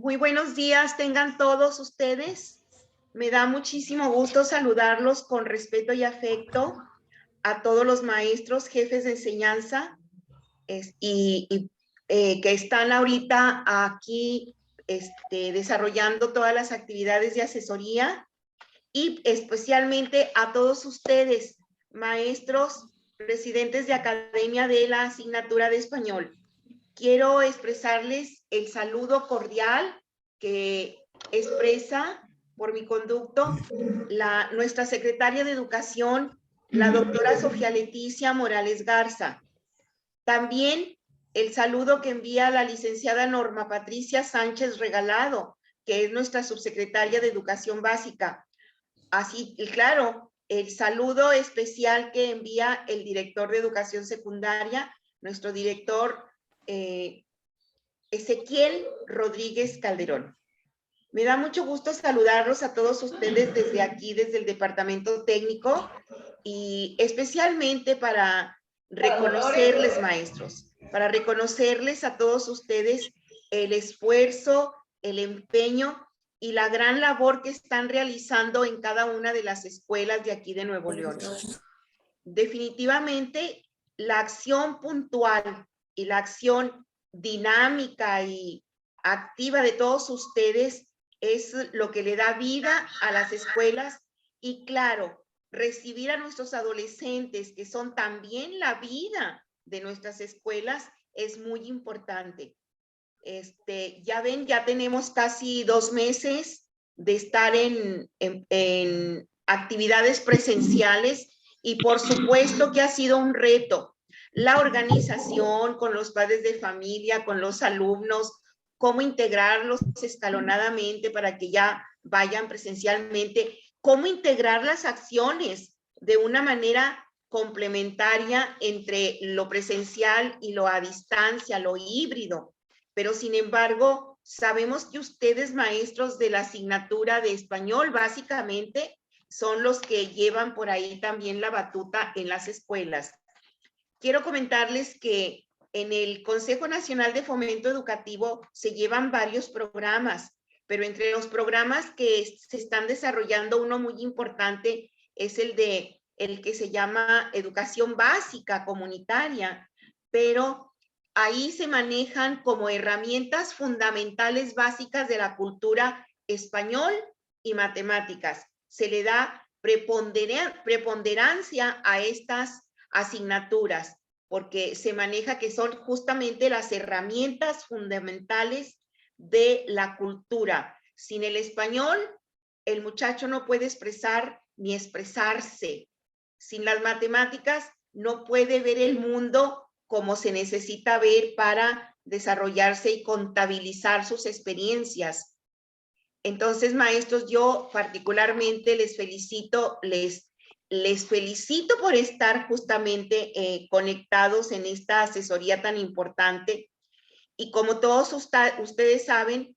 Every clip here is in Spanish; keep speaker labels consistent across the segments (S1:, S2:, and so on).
S1: Muy buenos días, tengan todos ustedes. Me da muchísimo gusto saludarlos con respeto y afecto a todos los maestros, jefes de enseñanza que están ahorita aquí desarrollando todas las actividades de asesoría y especialmente a todos ustedes, maestros, presidentes de academia de la asignatura de español. Quiero expresarles el saludo cordial que expresa por mi conducto nuestra secretaria de Educación, la doctora Sofía Leticia Morales Garza. También el saludo que envía la licenciada Norma Patricia Sánchez Regalado, que es nuestra subsecretaria de Educación Básica. Así, y claro, el saludo especial que envía el director de Educación Secundaria, nuestro director Ezequiel Rodríguez Calderón. Me da mucho gusto saludarlos a todos ustedes desde aquí, desde el departamento técnico, y especialmente para reconocerles, maestros, para reconocerles a todos ustedes el esfuerzo, el empeño y la gran labor que están realizando en cada una de las escuelas de aquí de Nuevo León. Definitivamente, la acción puntual y la acción dinámica y activa de todos ustedes es lo que le da vida a las escuelas y, claro, recibir a nuestros adolescentes, que son también la vida de nuestras escuelas, es muy importante. Ya ven, ya tenemos casi 2 meses de estar en actividades presenciales y por supuesto que ha sido un reto. La organización con los padres de familia, con los alumnos, cómo integrarlos escalonadamente para que ya vayan presencialmente, cómo integrar las acciones de una manera complementaria entre lo presencial y lo a distancia, lo híbrido. Pero sin embargo, sabemos que ustedes, maestros de la asignatura de español, básicamente, son los que llevan por ahí también la batuta en las escuelas. Quiero comentarles que en el Consejo Nacional de Fomento Educativo se llevan varios programas, pero entre los programas que se están desarrollando, uno muy importante es el que se llama Educación Básica Comunitaria, pero ahí se manejan como herramientas fundamentales básicas de la cultura español y matemáticas. Se le da preponderancia a estas asignaturas, porque se maneja que son justamente las herramientas fundamentales de la cultura. Sin el español, el muchacho no puede expresar ni expresarse. Sin las matemáticas, no puede ver el mundo como se necesita ver para desarrollarse y contabilizar sus experiencias. Entonces, maestros, yo particularmente les felicito por estar justamente conectados en esta asesoría tan importante. Y como todos ustedes saben,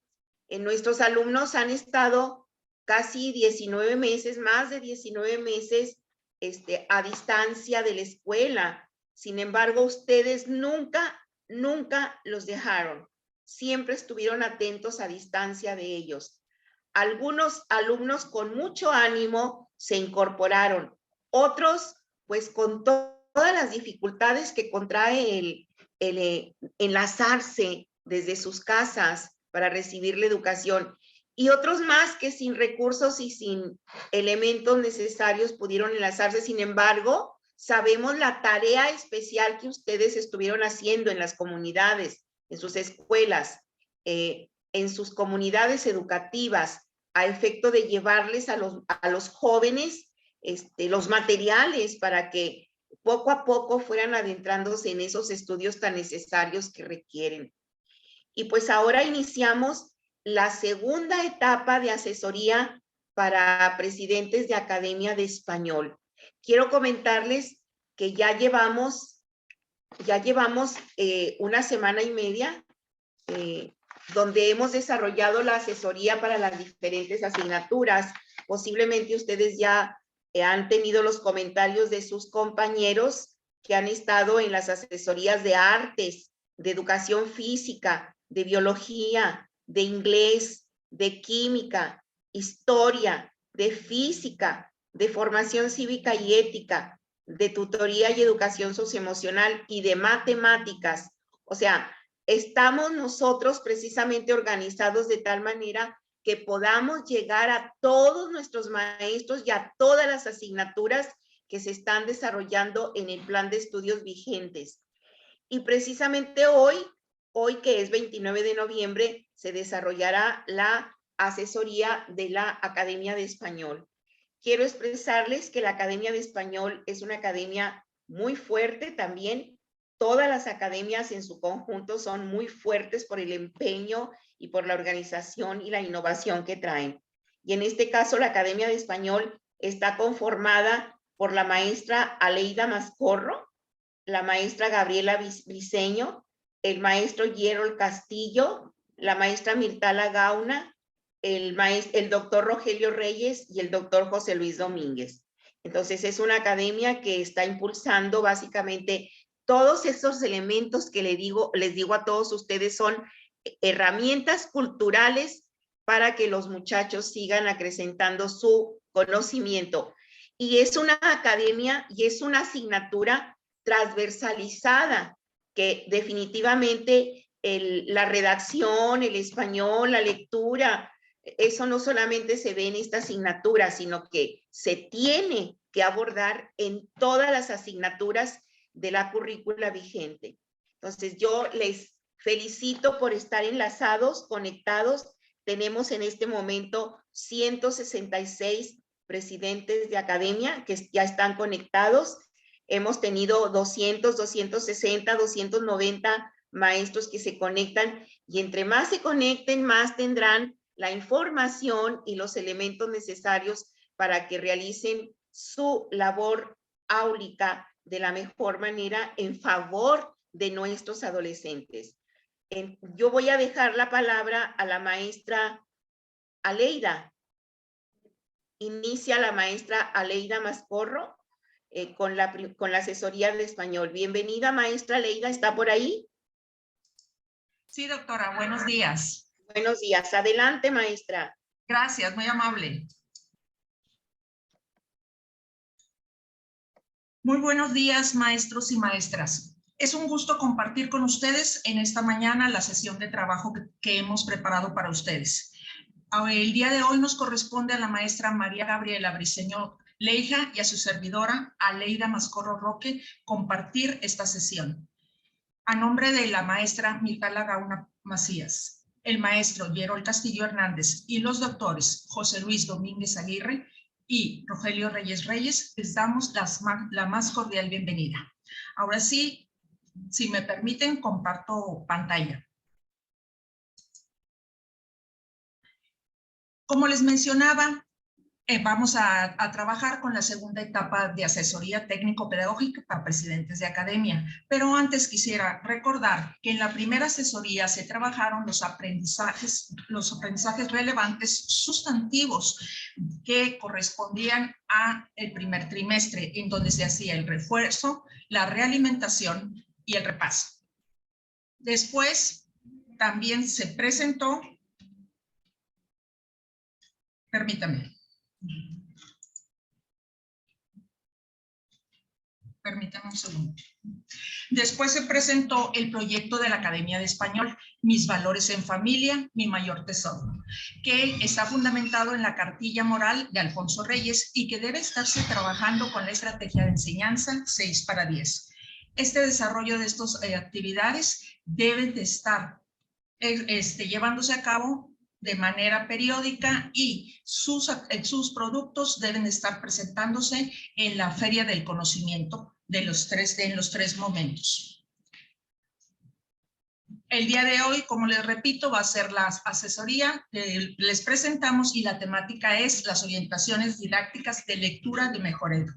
S1: nuestros alumnos han estado casi 19 meses, más de 19 meses a distancia de la escuela. Sin embargo, ustedes nunca los dejaron. Siempre estuvieron atentos a distancia de ellos. Algunos alumnos con mucho ánimo se incorporaron. Otros, pues con todas las dificultades que contrae el enlazarse desde sus casas para recibir la educación. Y otros más que sin recursos y sin elementos necesarios pudieron enlazarse. Sin embargo, sabemos la tarea especial que ustedes estuvieron haciendo en las comunidades, en sus escuelas, en sus comunidades educativas, a efecto de llevarles a los jóvenes los materiales para que poco a poco fueran adentrándose en esos estudios tan necesarios que requieren. Y pues ahora iniciamos la segunda etapa de asesoría para presidentes de Academia de Español. Quiero comentarles que ya llevamos una semana y media donde hemos desarrollado la asesoría para las diferentes asignaturas. Posiblemente ustedes ya han tenido los comentarios de sus compañeros que han estado en las asesorías de artes, de educación física, de biología, de inglés, de química, historia, de física, de formación cívica y ética, de tutoría y educación socioemocional y de matemáticas. O sea, estamos nosotros precisamente organizados de tal manera que podamos llegar a todos nuestros maestros y a todas las asignaturas que se están desarrollando en el plan de estudios vigentes. Y precisamente hoy que es 29 de noviembre, se desarrollará la asesoría de la Academia de Español. Quiero expresarles que la Academia de Español es una academia muy fuerte también. Todas las academias en su conjunto son muy fuertes por el empeño y por la organización y la innovación que traen. Y en este caso, la Academia de Español está conformada por la maestra Aleida Mascorro, la maestra Gabriela Briceño, el maestro Yerold Castillo, la maestra Mirtala Gauna, el doctor Rogelio Reyes y el doctor José Luis Domínguez. Entonces es una academia que está impulsando básicamente todos esos elementos que les digo a todos ustedes son herramientas culturales para que los muchachos sigan acrecentando su conocimiento. Y es una academia y es una asignatura transversalizada que definitivamente la redacción, el español, la lectura, eso no solamente se ve en esta asignatura, sino que se tiene que abordar en todas las asignaturas de la currícula vigente. Entonces, yo les felicito por estar enlazados, conectados. Tenemos en este momento 166 presidentes de academia que ya están conectados. Hemos tenido 200, 260, 290 maestros que se conectan y entre más se conecten, más tendrán la información y los elementos necesarios para que realicen su labor áulica de la mejor manera en favor de nuestros adolescentes. Yo voy a dejar la palabra a la maestra Aleida. Inicia la maestra Aleida Mascorro con la asesoría de español. Bienvenida, maestra Aleida, ¿está por ahí?
S2: Sí, doctora, buenos días.
S1: Buenos días. Adelante, maestra.
S2: Gracias, muy amable. Muy buenos días, maestros y maestras. Es un gusto compartir con ustedes en esta mañana la sesión de trabajo que hemos preparado para ustedes. El día de hoy nos corresponde a la maestra María Gabriela Briceño Leija y a su servidora Aleida Mascorro Roque compartir esta sesión. A nombre de la maestra Mirtala Gauna Macías, el maestro Yerold Castillo Hernández y los doctores José Luis Domínguez Aguirre y Rogelio Reyes Reyes, les damos la más cordial bienvenida. Ahora sí, si me permiten, comparto pantalla. Como les mencionaba, vamos a trabajar con la segunda etapa de asesoría técnico-pedagógica para presidentes de academia. Pero antes quisiera recordar que en la primera asesoría se trabajaron los aprendizajes relevantes sustantivos que correspondían al primer trimestre, en donde se hacía el refuerzo, la realimentación y el repaso. Después también se presentó, permítame un segundo. Después se presentó el proyecto de la Academia de Español, Mis valores en familia, mi mayor tesoro, que está fundamentado en la cartilla moral de Alfonso Reyes y que debe estarse trabajando con la estrategia de enseñanza 6 para 10. Este desarrollo de estas actividades deben de estar llevándose a cabo de manera periódica y sus productos deben estar presentándose en la Feria del Conocimiento en los tres momentos. El día de hoy, como les repito, va a ser la asesoría que les presentamos y la temática es las orientaciones didácticas de lectura de Mejoredo.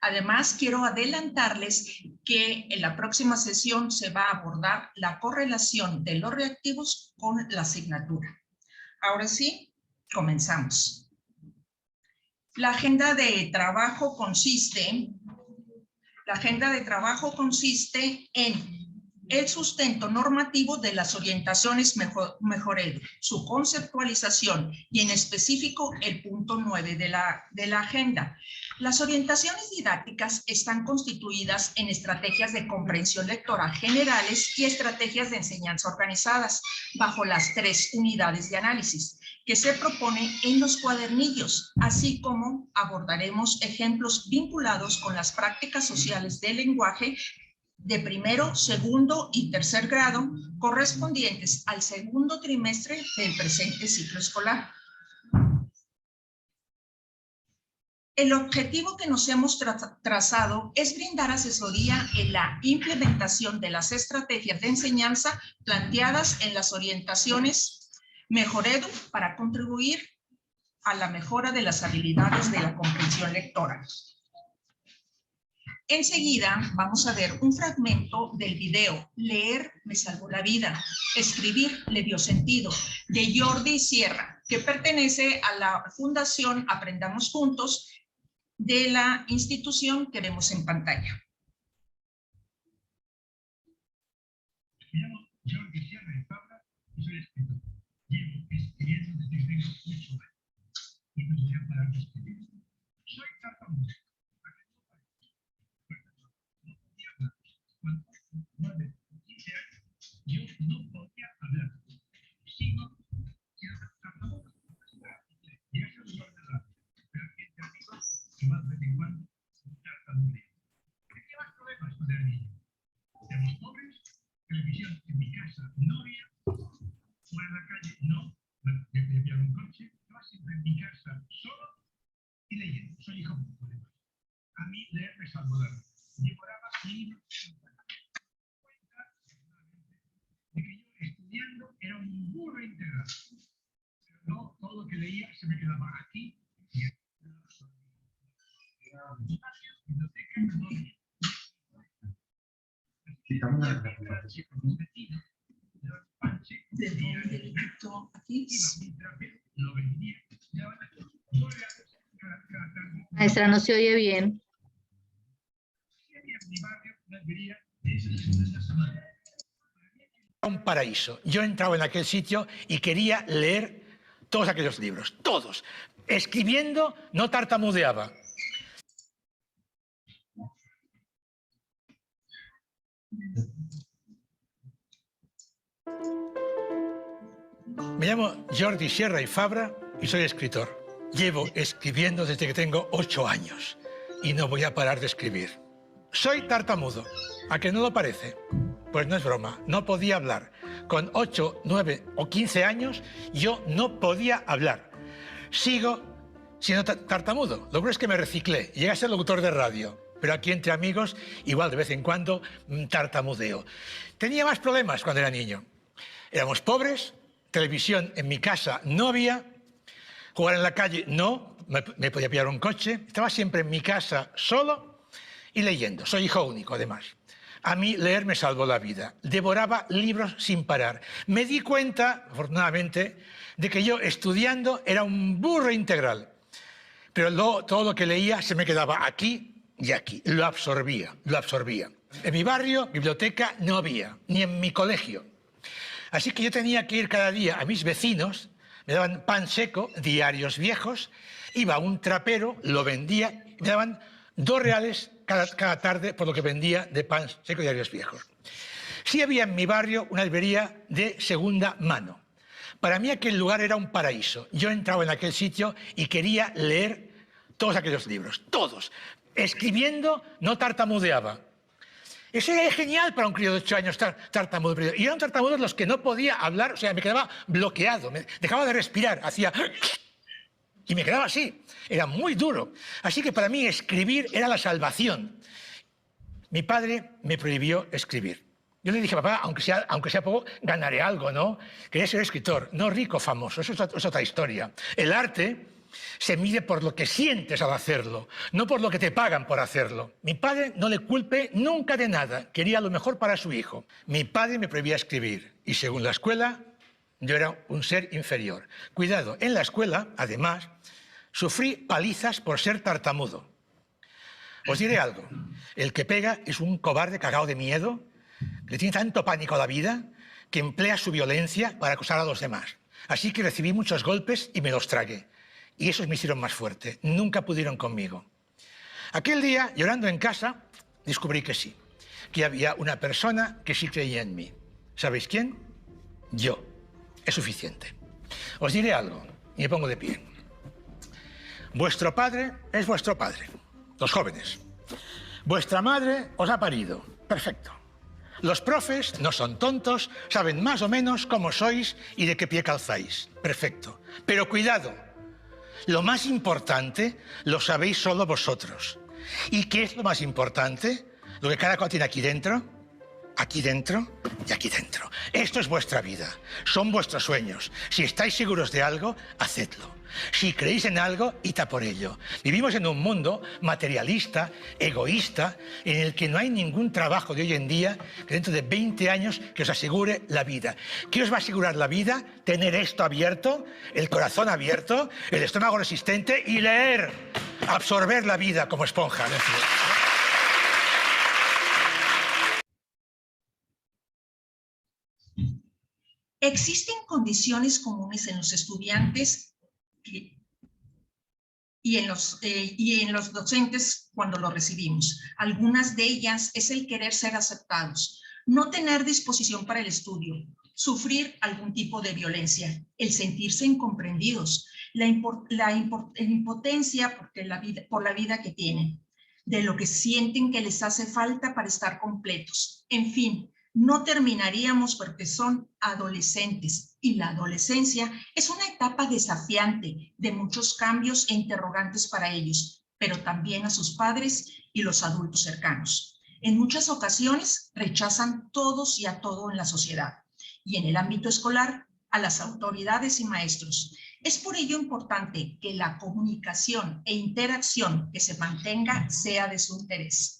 S2: Además, quiero adelantarles que en la próxima sesión se va a abordar la correlación de los reactivos con la asignatura. Ahora sí, comenzamos. La agenda de trabajo consiste en el sustento normativo de las orientaciones Mejoredu, su conceptualización y en específico el punto 9 de la agenda. Las orientaciones didácticas están constituidas en estrategias de comprensión lectora generales y estrategias de enseñanza organizadas bajo las 3 unidades de análisis que se propone en los cuadernillos, así como abordaremos ejemplos vinculados con las prácticas sociales del lenguaje de primero, segundo y tercer grado, correspondientes al segundo trimestre del presente ciclo escolar. El objetivo que nos hemos trazado es brindar asesoría en la implementación de las estrategias de enseñanza planteadas en las orientaciones Mejoredu para contribuir a la mejora de las habilidades de la comprensión lectora. Enseguida vamos a ver un fragmento del video Leer me salvó la vida, escribir le dio sentido, de Jordi Sierra, que pertenece a la Fundación Aprendamos Juntos de la institución que vemos en pantalla.
S3: Me llamo Jordi Sierra y Fabra y soy escritor. Llevo escribiendo desde que tengo 8 años y no voy a parar de escribir. Soy tartamudo. Cuando 9 o 15 años, yo no podía hablar. Sigo siendo tartamudo. Y eso es lo de la gente amiga que más de vez en cuando tartamudeo. ¿Qué más problemas con el niño? Éramos pobres, televisión en mi casa no había, fuera en la calle no, bueno, me pillar un coche, estaba siempre en mi casa solo y leyendo. Soy hijo único además. A mí leer me salvó la vida. Devoraba libros de que yo estudiando era un burro integral. Pero no todo lo que leía se me quedaba aquí y aquí. Biblioteca no leía.
S2: ¿De dónde le quitó aquí?
S4: Maestra, no se oye bien.
S5: Un paraíso. Yo entraba en aquel sitio y quería leer todos aquellos libros, todos. Escribiendo no tartamudeaba. Me llamo Jordi Sierra y Fabra y soy escritor. Llevo escribiendo desde que tengo 8 años y no voy a parar de escribir. Soy tartamudo. ¿A que no lo parece? Pues no es broma, no podía hablar. Con 8, 9 o 15 años yo no podía hablar. Sigo siendo tartamudo. Lo bueno es que me reciclé, llegué a ser locutor de radio. Pero aquí entre amigos, igual de vez en cuando, tartamudeo. Tenía más problemas cuando era niño. Éramos pobres, televisión en mi casa no había, jugar en la calle no, me podía pillar un coche. Estaba siempre en mi casa solo y leyendo. Soy hijo único, además. A mí leer me salvó la vida. Devoraba libros sin parar. Me di cuenta, afortunadamente, de que yo estudiando era un burro integral. Pero todo lo que leía se me quedaba aquí y aquí. Lo absorbía, lo absorbía. En mi barrio, biblioteca no había, ni en mi colegio. Así que yo tenía que ir cada día a mis vecinos, me daban pan seco, diarios viejos, iba a un trapero, lo vendía, y me daban 2 reales cada tarde por lo que vendía de pan seco y diarios viejos. Sí había en mi barrio una librería de segunda mano. Para mí aquel lugar era un paraíso. Yo entraba en aquel sitio y quería leer todos aquellos libros, todos. Escribiendo no tartamudeaba. Eso era genial para un crío de 8 años, tartamudo. Y eran tartamudos los que no podía hablar, o sea, me quedaba bloqueado, me dejaba de respirar, hacía... Y me quedaba así, era muy duro. Así que para mí escribir era la salvación. Mi padre me prohibió escribir. Yo le dije, papá, aunque sea poco, ganaré algo, ¿no? Quería ser escritor, no rico, famoso, eso es otra historia. El arte se mide por lo que sientes al hacerlo, no por lo que te pagan por hacerlo. Mi padre no le culpe nunca de nada, quería lo mejor para su hijo. Mi padre me prohibía escribir y según la escuela, yo era un ser inferior. Cuidado, en la escuela, además, sufrí palizas por ser tartamudo. Os diré algo, el que pega es un cobarde cagado de miedo, Le tiene tanto pánico a la vida que emplea su violencia para acosar a los demás. Así que recibí muchos golpes y me los tragué. Y esos me hicieron más fuerte. Nunca pudieron conmigo. Aquel día, llorando en casa, descubrí que sí. Que había una persona que sí creía en mí. ¿Sabéis quién? Yo. Es suficiente. Os diré algo y me pongo de pie. Vuestro padre es vuestro padre, los jóvenes. Vuestra madre os ha parido. Perfecto. Los profes no son tontos, saben más o menos cómo sois y de qué pie calzáis. Perfecto. Pero cuidado, lo más importante lo sabéis solo vosotros. ¿Y qué es lo más importante? Lo que cada cual tiene aquí dentro y aquí dentro. Esto es vuestra vida, son vuestros sueños. Si estáis seguros de algo, hacedlo. Si creéis en algo, id a por ello. Vivimos en un mundo materialista, egoísta, en el que no hay ningún trabajo de hoy en día que dentro de 20 años que os asegure la vida. ¿Qué os va a asegurar la vida? Tener esto abierto, el corazón abierto, el estómago resistente y leer, absorber la vida como esponja.
S2: Existen condiciones comunes en los estudiantes y en los docentes cuando lo recibimos. Algunas de ellas es el querer ser aceptados, no tener disposición para el estudio, sufrir algún tipo de violencia, el sentirse incomprendidos, la impotencia por la vida que tienen, de lo que sienten que les hace falta para estar completos. En fin, no terminaríamos porque son adolescentes y la adolescencia es una etapa desafiante de muchos cambios e interrogantes para ellos, pero también a sus padres y los adultos cercanos. En muchas ocasiones rechazan todos y a todo en la sociedad y en el ámbito escolar a las autoridades y maestros. Es por ello importante que la comunicación e interacción que se mantenga sea de su interés.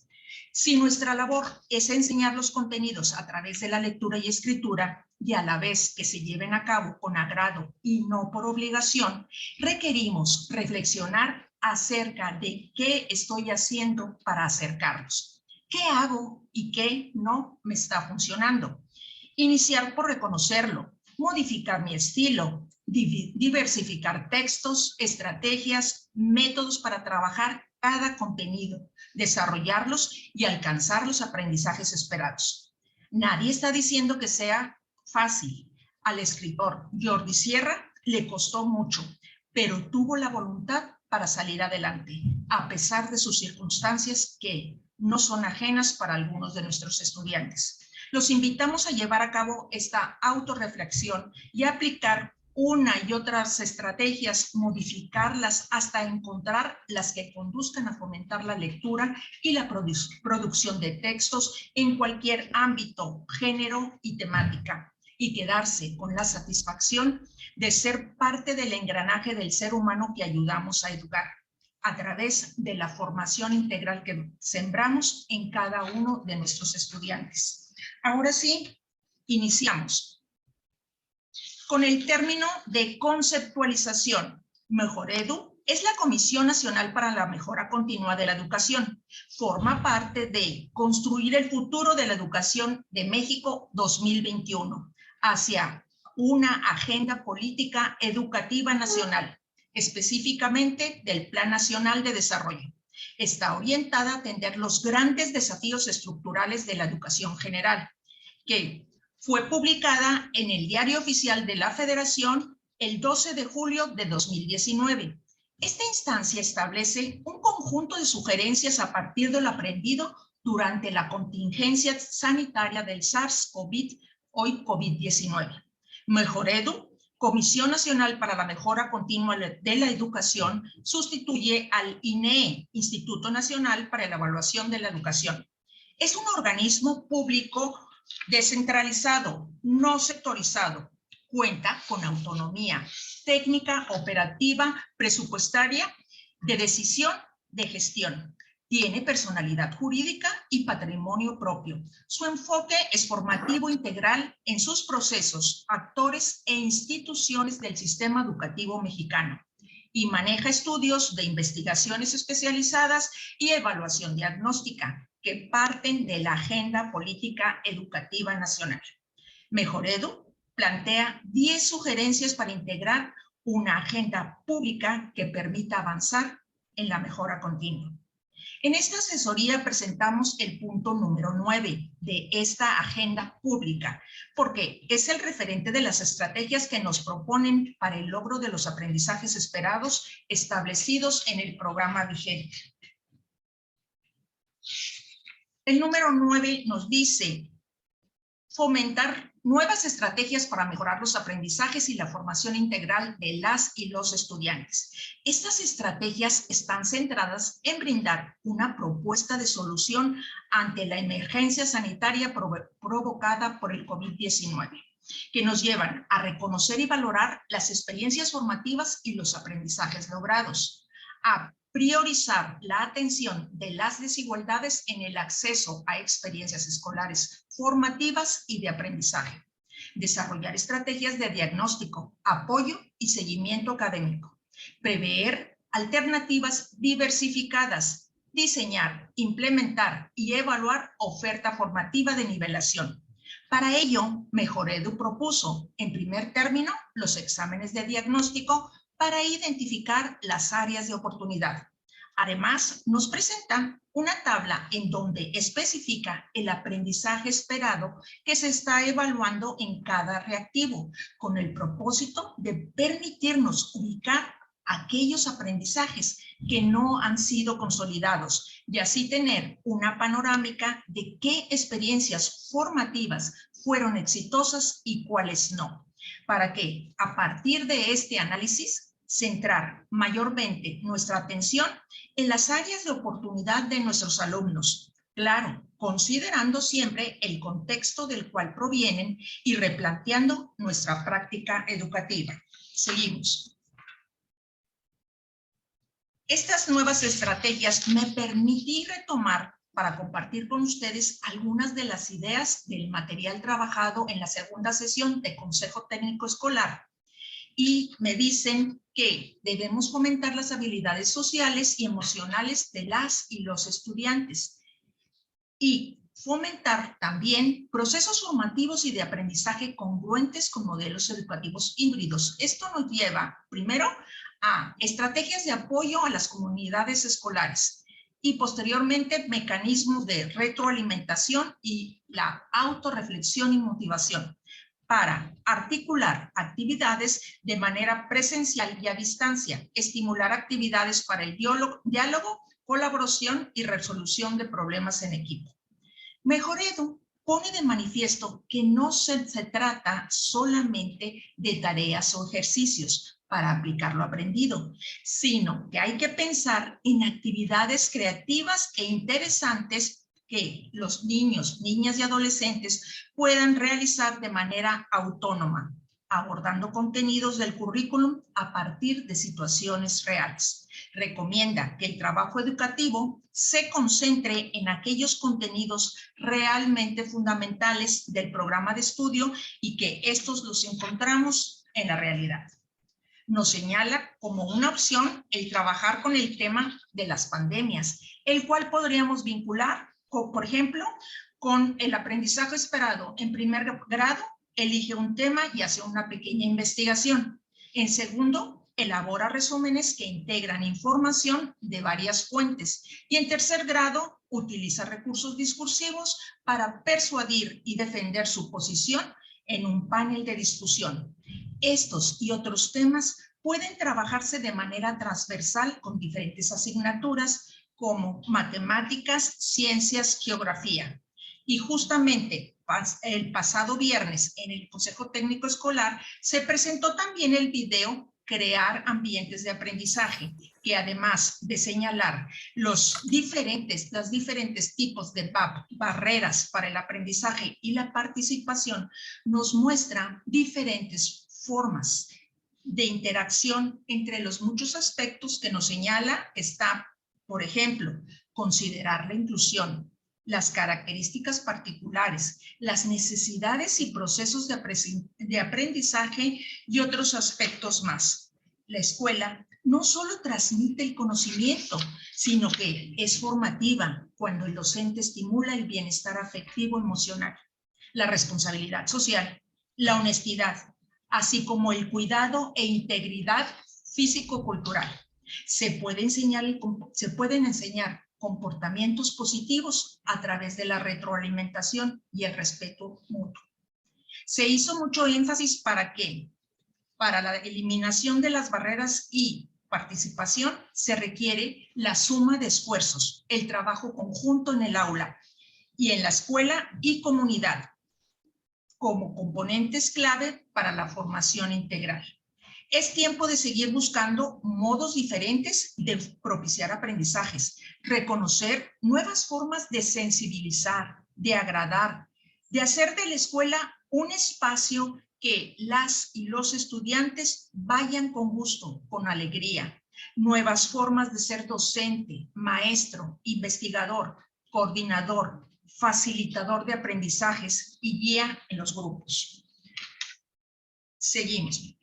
S2: Si nuestra labor es enseñar los contenidos a través de la lectura y escritura y a la vez que se lleven a cabo con agrado y no por obligación, requerimos reflexionar acerca de qué estoy haciendo para acercarlos. ¿Qué hago y qué no me está funcionando? Iniciar por reconocerlo, modificar mi estilo, diversificar textos, estrategias, métodos para trabajar cada contenido, desarrollarlos y alcanzar los aprendizajes esperados. Nadie está diciendo que sea fácil. Al escritor Jordi Sierra le costó mucho, pero tuvo la voluntad para salir adelante, a pesar de sus circunstancias que no son ajenas para algunos de nuestros estudiantes. Los invitamos a llevar a cabo esta autorreflexión y a aplicar una y otras estrategias, modificarlas hasta encontrar las que conduzcan a fomentar la lectura y la producción de textos en cualquier ámbito, género y temática, y quedarse con la satisfacción de ser parte del engranaje del ser humano que ayudamos a educar a través de la formación integral que sembramos en cada uno de nuestros estudiantes. Ahora sí, iniciamos. Con el término de conceptualización, Mejoredu es la Comisión Nacional para la Mejora Continua de la Educación. Forma parte de construir el futuro de la educación de México 2021 hacia una agenda política educativa nacional, específicamente del Plan Nacional de Desarrollo. Está orientada a atender los grandes desafíos estructurales de la educación general, que fue publicada en el Diario Oficial de la Federación el 12 de julio de 2019. Esta instancia establece un conjunto de sugerencias a partir de lo aprendido durante la contingencia sanitaria del SARS-CoV, hoy COVID-19. Mejoredu, Comisión Nacional para la Mejora Continua de la Educación, sustituye al INEE, Instituto Nacional para la Evaluación de la Educación. Es un organismo público descentralizado, no sectorizado, cuenta con autonomía técnica, operativa, presupuestaria, de decisión, de gestión. Tiene personalidad jurídica y patrimonio propio. Su enfoque es formativo integral en sus procesos, actores e instituciones del sistema educativo mexicano y maneja estudios de investigaciones especializadas y evaluación diagnóstica. que parten de la Agenda Política Educativa Nacional. Mejoredu plantea 10 sugerencias para integrar una agenda pública que permita avanzar en la mejora continua. En esta asesoría presentamos el punto número 9 de esta agenda pública, porque es el referente de las estrategias que nos proponen para el logro de los aprendizajes esperados establecidos en el programa vigente. El número 9 nos dice fomentar nuevas estrategias para mejorar los aprendizajes y la formación integral de las y los estudiantes. Estas estrategias están centradas en brindar una propuesta de solución ante la emergencia sanitaria provocada por el COVID-19, que nos llevan a reconocer y valorar las experiencias formativas y los aprendizajes logrados, a priorizar la atención de las desigualdades en el acceso a experiencias escolares formativas y de aprendizaje, desarrollar estrategias de diagnóstico, apoyo y seguimiento académico, prever alternativas diversificadas, diseñar, implementar y evaluar oferta formativa de nivelación. Para ello, Mejoredu propuso, en primer término, los exámenes de diagnóstico para identificar las áreas de oportunidad. Además, nos presenta una tabla en donde especifica el aprendizaje esperado que se está evaluando en cada reactivo, con el propósito de permitirnos ubicar aquellos aprendizajes que no han sido consolidados y así tener una panorámica de qué experiencias formativas fueron exitosas y cuáles no, para que a partir de este análisis centrar mayormente nuestra atención en las áreas de oportunidad de nuestros alumnos, claro, considerando siempre el contexto del cual provienen y replanteando nuestra práctica educativa. Seguimos. Estas nuevas estrategias me permití retomar para compartir con ustedes algunas de las ideas del material trabajado en la segunda sesión de Consejo Técnico Escolar. Y me dicen que debemos fomentar las habilidades sociales y emocionales de las y los estudiantes y fomentar también procesos formativos y de aprendizaje congruentes con modelos educativos híbridos. Esto nos lleva primero a estrategias de apoyo a las comunidades escolares y posteriormente mecanismos de retroalimentación y la autorreflexión y motivación, para articular actividades de manera presencial y a distancia, estimular actividades para el diálogo, colaboración y resolución de problemas en equipo. Mejoredu pone de manifiesto que no se trata solamente de tareas o ejercicios para aplicar lo aprendido, sino que hay que pensar en actividades creativas e interesantes que los niños, niñas y adolescentes puedan realizar de manera autónoma, abordando contenidos del currículum a partir de situaciones reales. Recomienda que el trabajo educativo se concentre en aquellos contenidos realmente fundamentales del programa de estudio y que estos los encontramos en la realidad. Nos señala como una opción el trabajar con el tema de las pandemias, el cual podríamos vincular, por ejemplo, con el aprendizaje esperado. En primer grado, elige un tema y hace una pequeña investigación. En segundo, elabora resúmenes que integran información de varias fuentes. Y en tercer grado, utiliza recursos discursivos para persuadir y defender su posición en un panel de discusión. Estos y otros temas pueden trabajarse de manera transversal con diferentes asignaturas como matemáticas, ciencias, geografía. Y justamente el pasado viernes en el Consejo Técnico Escolar se presentó también el video Crear ambientes de aprendizaje, que además de señalar los diferentes tipos de barreras para el aprendizaje y la participación, nos muestra diferentes formas de interacción entre los muchos aspectos que nos señala. Está, por ejemplo, considerar la inclusión, las características particulares, las necesidades y procesos de aprendizaje y otros aspectos más. La escuela no solo transmite el conocimiento, sino que es formativa cuando el docente estimula el bienestar afectivo emocional, la responsabilidad social, la honestidad, así como el cuidado e integridad físico-cultural. Se pueden enseñar comportamientos positivos a través de la retroalimentación y el respeto mutuo. Se hizo mucho énfasis para que, para la eliminación de las barreras y participación, se requiere la suma de esfuerzos, el trabajo conjunto en el aula y en la escuela y comunidad, como componentes clave para la formación integral. Es tiempo de seguir buscando modos diferentes de propiciar aprendizajes, reconocer nuevas formas de sensibilizar, de agradar, de hacer de la escuela un espacio que las y los estudiantes vayan con gusto, con alegría. Nuevas formas de ser docente, maestro, investigador, coordinador, facilitador de aprendizajes y guía en los grupos. Seguimos.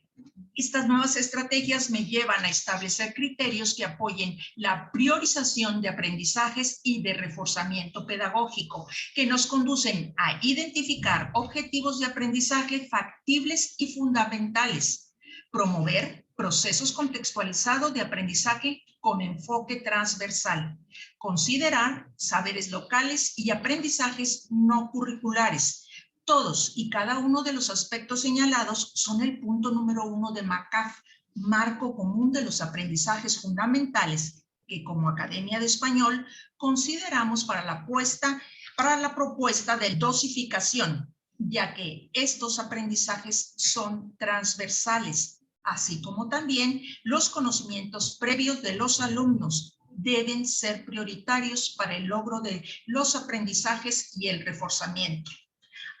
S2: Estas nuevas estrategias me llevan a establecer criterios que apoyen la priorización de aprendizajes y de reforzamiento pedagógico, que nos conducen a identificar objetivos de aprendizaje factibles y fundamentales, promover procesos contextualizados de aprendizaje con enfoque transversal, considerar saberes locales y aprendizajes no curriculares. Todos y cada uno de los aspectos señalados son el punto número 1 de MACAF, Marco Común de los Aprendizajes Fundamentales, que como Academia de Español consideramos para la propuesta de dosificación, ya que estos aprendizajes son transversales, así como también los conocimientos previos de los alumnos deben ser prioritarios para el logro de los aprendizajes y el reforzamiento,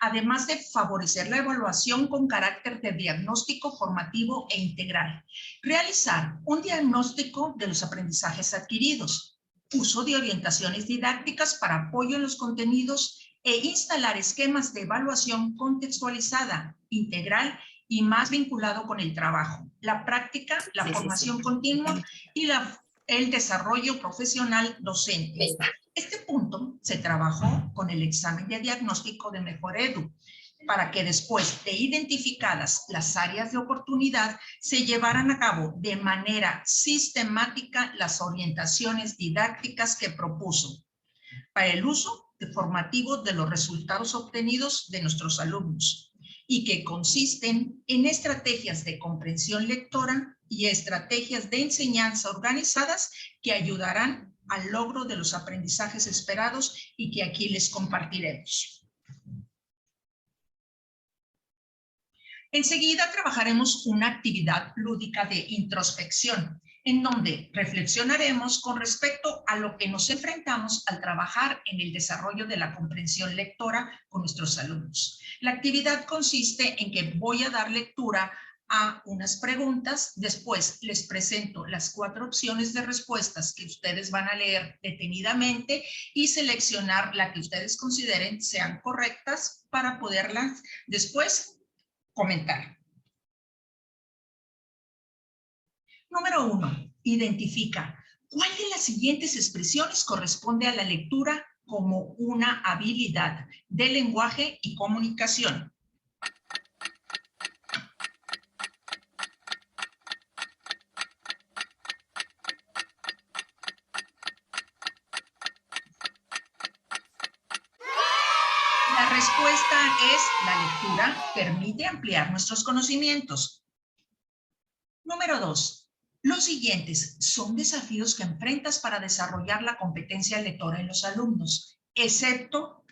S2: además de favorecer la evaluación con carácter de diagnóstico formativo e integral. Realizar un diagnóstico de los aprendizajes adquiridos, uso de orientaciones didácticas para apoyo en los contenidos e instalar esquemas de evaluación contextualizada, integral y más vinculado con el trabajo, la práctica, la formación continua y el desarrollo profesional docente. Este punto se trabajó con el examen de diagnóstico de Mejoredu, para que después de identificadas las áreas de oportunidad se llevaran a cabo de manera sistemática las orientaciones didácticas que propuso para el uso formativo de los resultados obtenidos de nuestros alumnos y que consisten en estrategias de comprensión lectora y estrategias de enseñanza organizadas que ayudarán al logro de los aprendizajes esperados y que aquí les compartiremos. Enseguida trabajaremos una actividad lúdica de introspección, en donde reflexionaremos con respecto a lo que nos enfrentamos al trabajar en el desarrollo de la comprensión lectora con nuestros alumnos. La actividad consiste en que voy a dar lectura a unas preguntas, después les presento las 4 opciones de respuestas que ustedes van a leer detenidamente y seleccionar la que ustedes consideren sean correctas para poderlas después comentar. Número 1. Identifica cuál de las siguientes expresiones corresponde a la lectura como una habilidad de lenguaje y comunicación. La respuesta es: la lectura permite ampliar nuestros conocimientos. Número 2. Los siguientes son desafíos que enfrentas para desarrollar la competencia lectora en los alumnos, excepto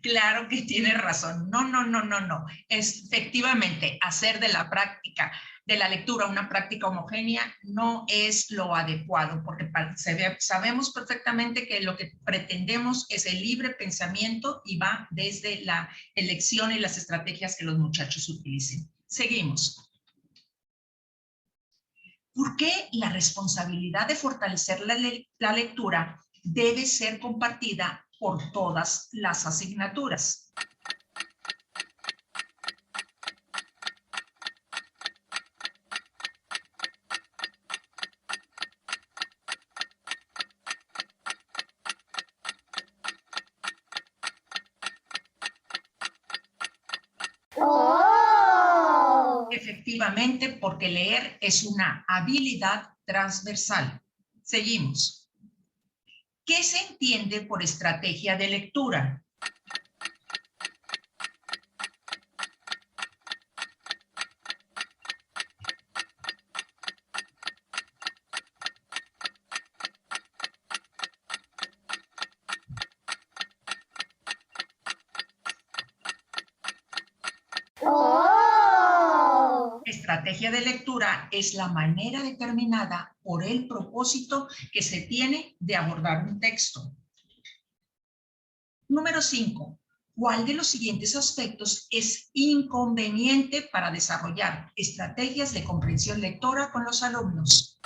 S2: Claro que tiene razón. No. Efectivamente, hacer de la práctica, de la lectura, una práctica homogénea no es lo adecuado, porque sabemos perfectamente que lo que pretendemos es el libre pensamiento y va desde la elección y las estrategias que los muchachos utilicen. Seguimos. ¿Por qué la responsabilidad de fortalecer la lectura debe ser compartida por todas las asignaturas? Efectivamente, porque leer es una habilidad transversal. Seguimos. ¿Qué se entiende por estrategia de lectura? Estrategia de lectura es la manera determinada por el propósito que se tiene de abordar un texto. Número 5. ¿Cuál de los siguientes aspectos es inconveniente para desarrollar estrategias de comprensión lectora con los alumnos?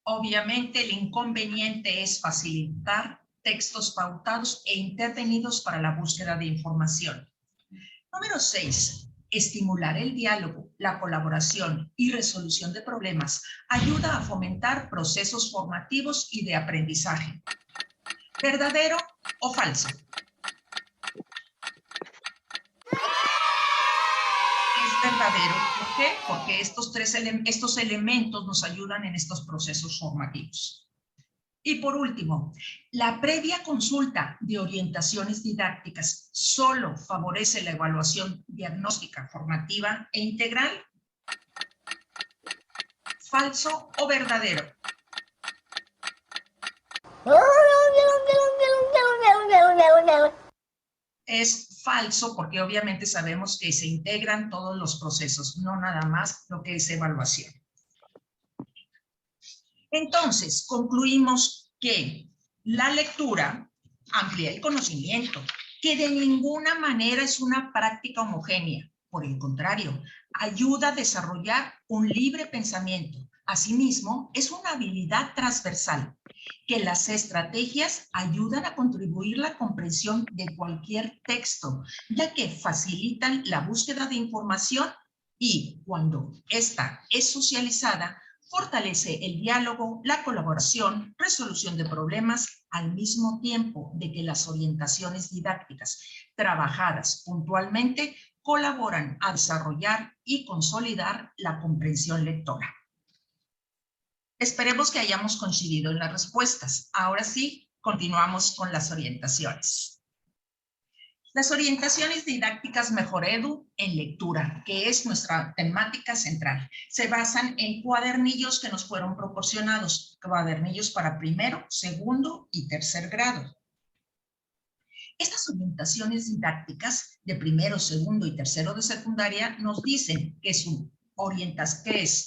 S2: Obviamente, el inconveniente es facilitar textos pautados e intervenidos para la búsqueda de información. Número 6. Estimular el diálogo, la colaboración y resolución de problemas ayuda a fomentar procesos formativos y de aprendizaje. ¿Verdadero o falso? Es verdadero. ¿Por qué? Porque estos elementos nos ayudan en estos procesos formativos. Y por último, la previa consulta de orientaciones didácticas solo favorece la evaluación diagnóstica, formativa e integral. ¿Falso o verdadero? Es falso porque obviamente sabemos que se integran todos los procesos, no nada más lo que es evaluación. Entonces, concluimos que la lectura amplía el conocimiento, que de ninguna manera es una práctica homogénea. Por el contrario, ayuda a desarrollar un libre pensamiento. Asimismo, es una habilidad transversal, que las estrategias ayudan a contribuir a la comprensión de cualquier texto, ya que facilitan la búsqueda de información y, cuando ésta es socializada, fortalece el diálogo, la colaboración, resolución de problemas, al mismo tiempo de que las orientaciones didácticas trabajadas puntualmente colaboran a desarrollar y consolidar la comprensión lectora. Esperemos que hayamos coincidido en las respuestas. Ahora sí, continuamos con las orientaciones. Las orientaciones didácticas Mejoredu en lectura, que es nuestra temática central, se basan en cuadernillos que nos fueron proporcionados, cuadernillos para primero, segundo y tercer grado. Estas orientaciones didácticas de primero, segundo y tercero de secundaria nos dicen que es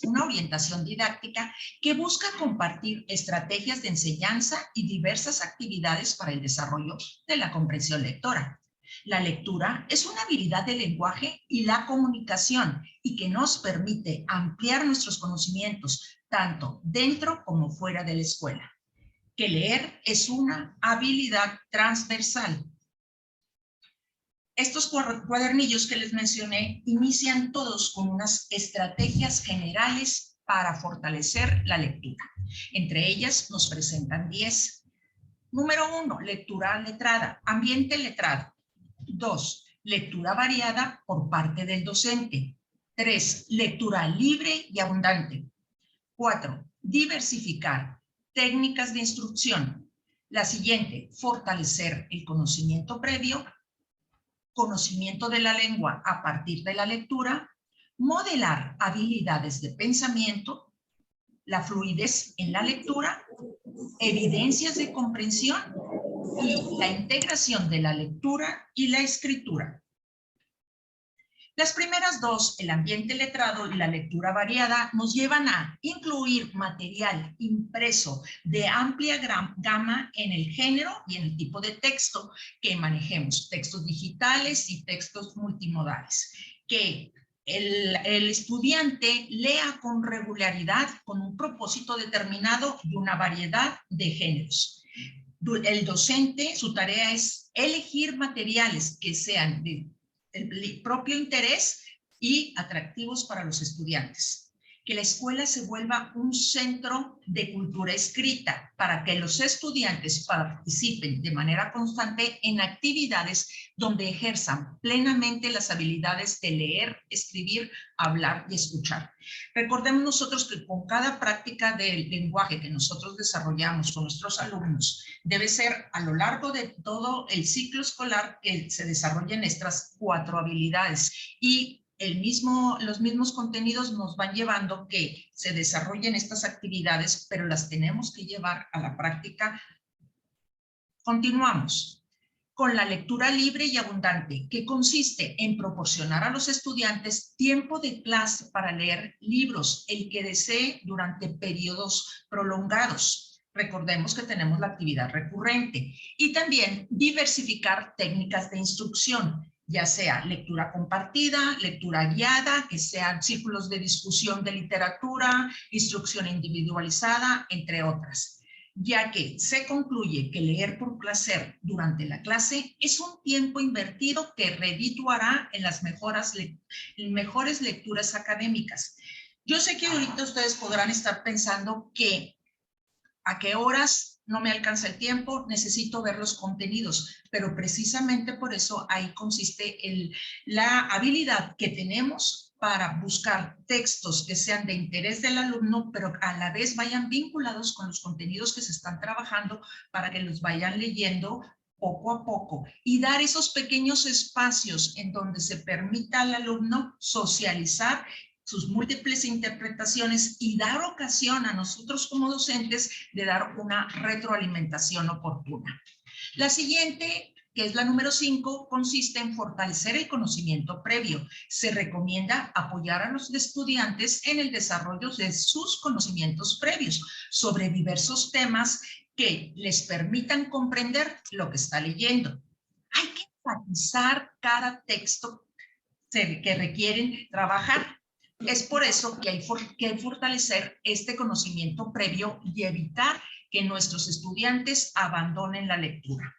S2: una orientación didáctica que busca compartir estrategias de enseñanza y diversas actividades para el desarrollo de la comprensión lectora. La lectura es una habilidad del lenguaje y la comunicación y que nos permite ampliar nuestros conocimientos tanto dentro como fuera de la escuela. Que leer es una habilidad transversal. Estos cuadernillos que les mencioné inician todos con unas estrategias generales para fortalecer la lectura. Entre ellas nos presentan 10. Número 1, lectura letrada, ambiente letrado. 2, lectura variada por parte del docente. 3, lectura libre y abundante. 4, diversificar, técnicas de instrucción. La siguiente, fortalecer el conocimiento previo, conocimiento de la lengua a partir de la lectura, modelar habilidades de pensamiento, la fluidez en la lectura, evidencias de comprensión y la integración de la lectura y la escritura. Las primeras dos, el ambiente letrado y la lectura variada, nos llevan a incluir material impreso de amplia gama en el género y en el tipo de texto que manejemos, textos digitales y textos multimodales, que el estudiante lea con regularidad, con un propósito determinado y una variedad de géneros. El docente, su tarea es elegir materiales que sean de el propio interés y atractivos para los estudiantes. Que la escuela se vuelva un centro de cultura escrita para que los estudiantes participen de manera constante en actividades donde ejerzan plenamente las habilidades de leer, escribir, hablar y escuchar. Recordemos nosotros que con cada práctica del lenguaje que nosotros desarrollamos con nuestros alumnos, debe ser a lo largo de todo el ciclo escolar que se desarrollen estas 4 habilidades y los mismos contenidos nos van llevando que se desarrollen estas actividades, pero las tenemos que llevar a la práctica. Continuamos con la lectura libre y abundante, que consiste en proporcionar a los estudiantes tiempo de clase para leer libros, el que desee, durante periodos prolongados. Recordemos que tenemos la actividad recurrente y también diversificar técnicas de instrucción, ya sea lectura compartida, lectura guiada, que sean círculos de discusión de literatura, instrucción individualizada, entre otras, ya que se concluye que leer por placer durante la clase es un tiempo invertido que redituará en las mejores lecturas académicas. Yo sé que ahorita ustedes podrán estar pensando que a qué horas no me alcanza el tiempo, necesito ver los contenidos, pero precisamente por eso ahí consiste la habilidad que tenemos para buscar textos que sean de interés del alumno, pero a la vez vayan vinculados con los contenidos que se están trabajando para que los vayan leyendo poco a poco y dar esos pequeños espacios en donde se permita al alumno socializar sus múltiples interpretaciones y dar ocasión a nosotros como docentes de dar una retroalimentación oportuna. La siguiente, que es la número 5, consiste en fortalecer el conocimiento previo. Se recomienda apoyar a los estudiantes en el desarrollo de sus conocimientos previos sobre diversos temas que les permitan comprender lo que está leyendo. Hay que enfatizar cada texto que requieren trabajar. Es por eso que hay que fortalecer este conocimiento previo y evitar que nuestros estudiantes abandonen la lectura.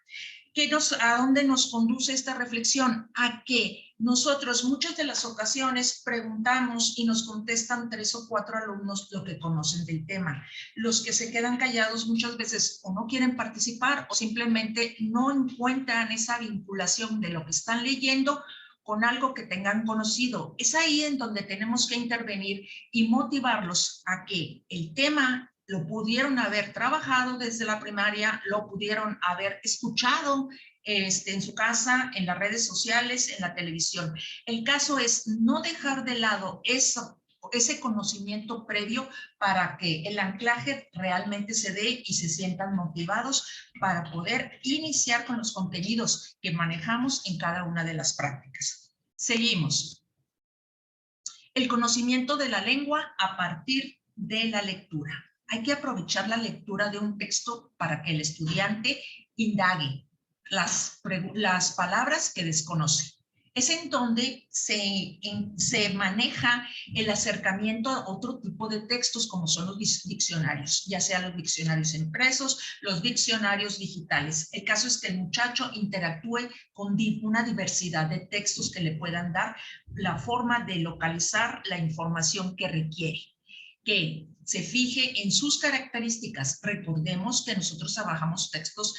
S2: ¿A dónde nos conduce esta reflexión? A que nosotros muchas de las ocasiones preguntamos y nos contestan 3 o 4 alumnos lo que conocen del tema. Los que se quedan callados muchas veces o no quieren participar o simplemente no encuentran esa vinculación de lo que están leyendo con algo que tengan conocido. Es ahí en donde tenemos que intervenir y motivarlos a que el tema lo pudieron haber trabajado desde la primaria, lo pudieron haber escuchado en su casa, en las redes sociales, en la televisión. El caso es no dejar de lado ese conocimiento previo para que el anclaje realmente se dé y se sientan motivados para poder iniciar con los contenidos que manejamos en cada una de las prácticas. Seguimos. El conocimiento de la lengua a partir de la lectura. Hay que aprovechar la lectura de un texto para que el estudiante indague las palabras que desconoce. Es en donde se maneja el acercamiento a otro tipo de textos como son los diccionarios, ya sea los diccionarios impresos, los diccionarios digitales. El caso es que el muchacho interactúe con una diversidad de textos que le puedan dar la forma de localizar la información que requiere. Que se fije en sus características. Recordemos que nosotros trabajamos textos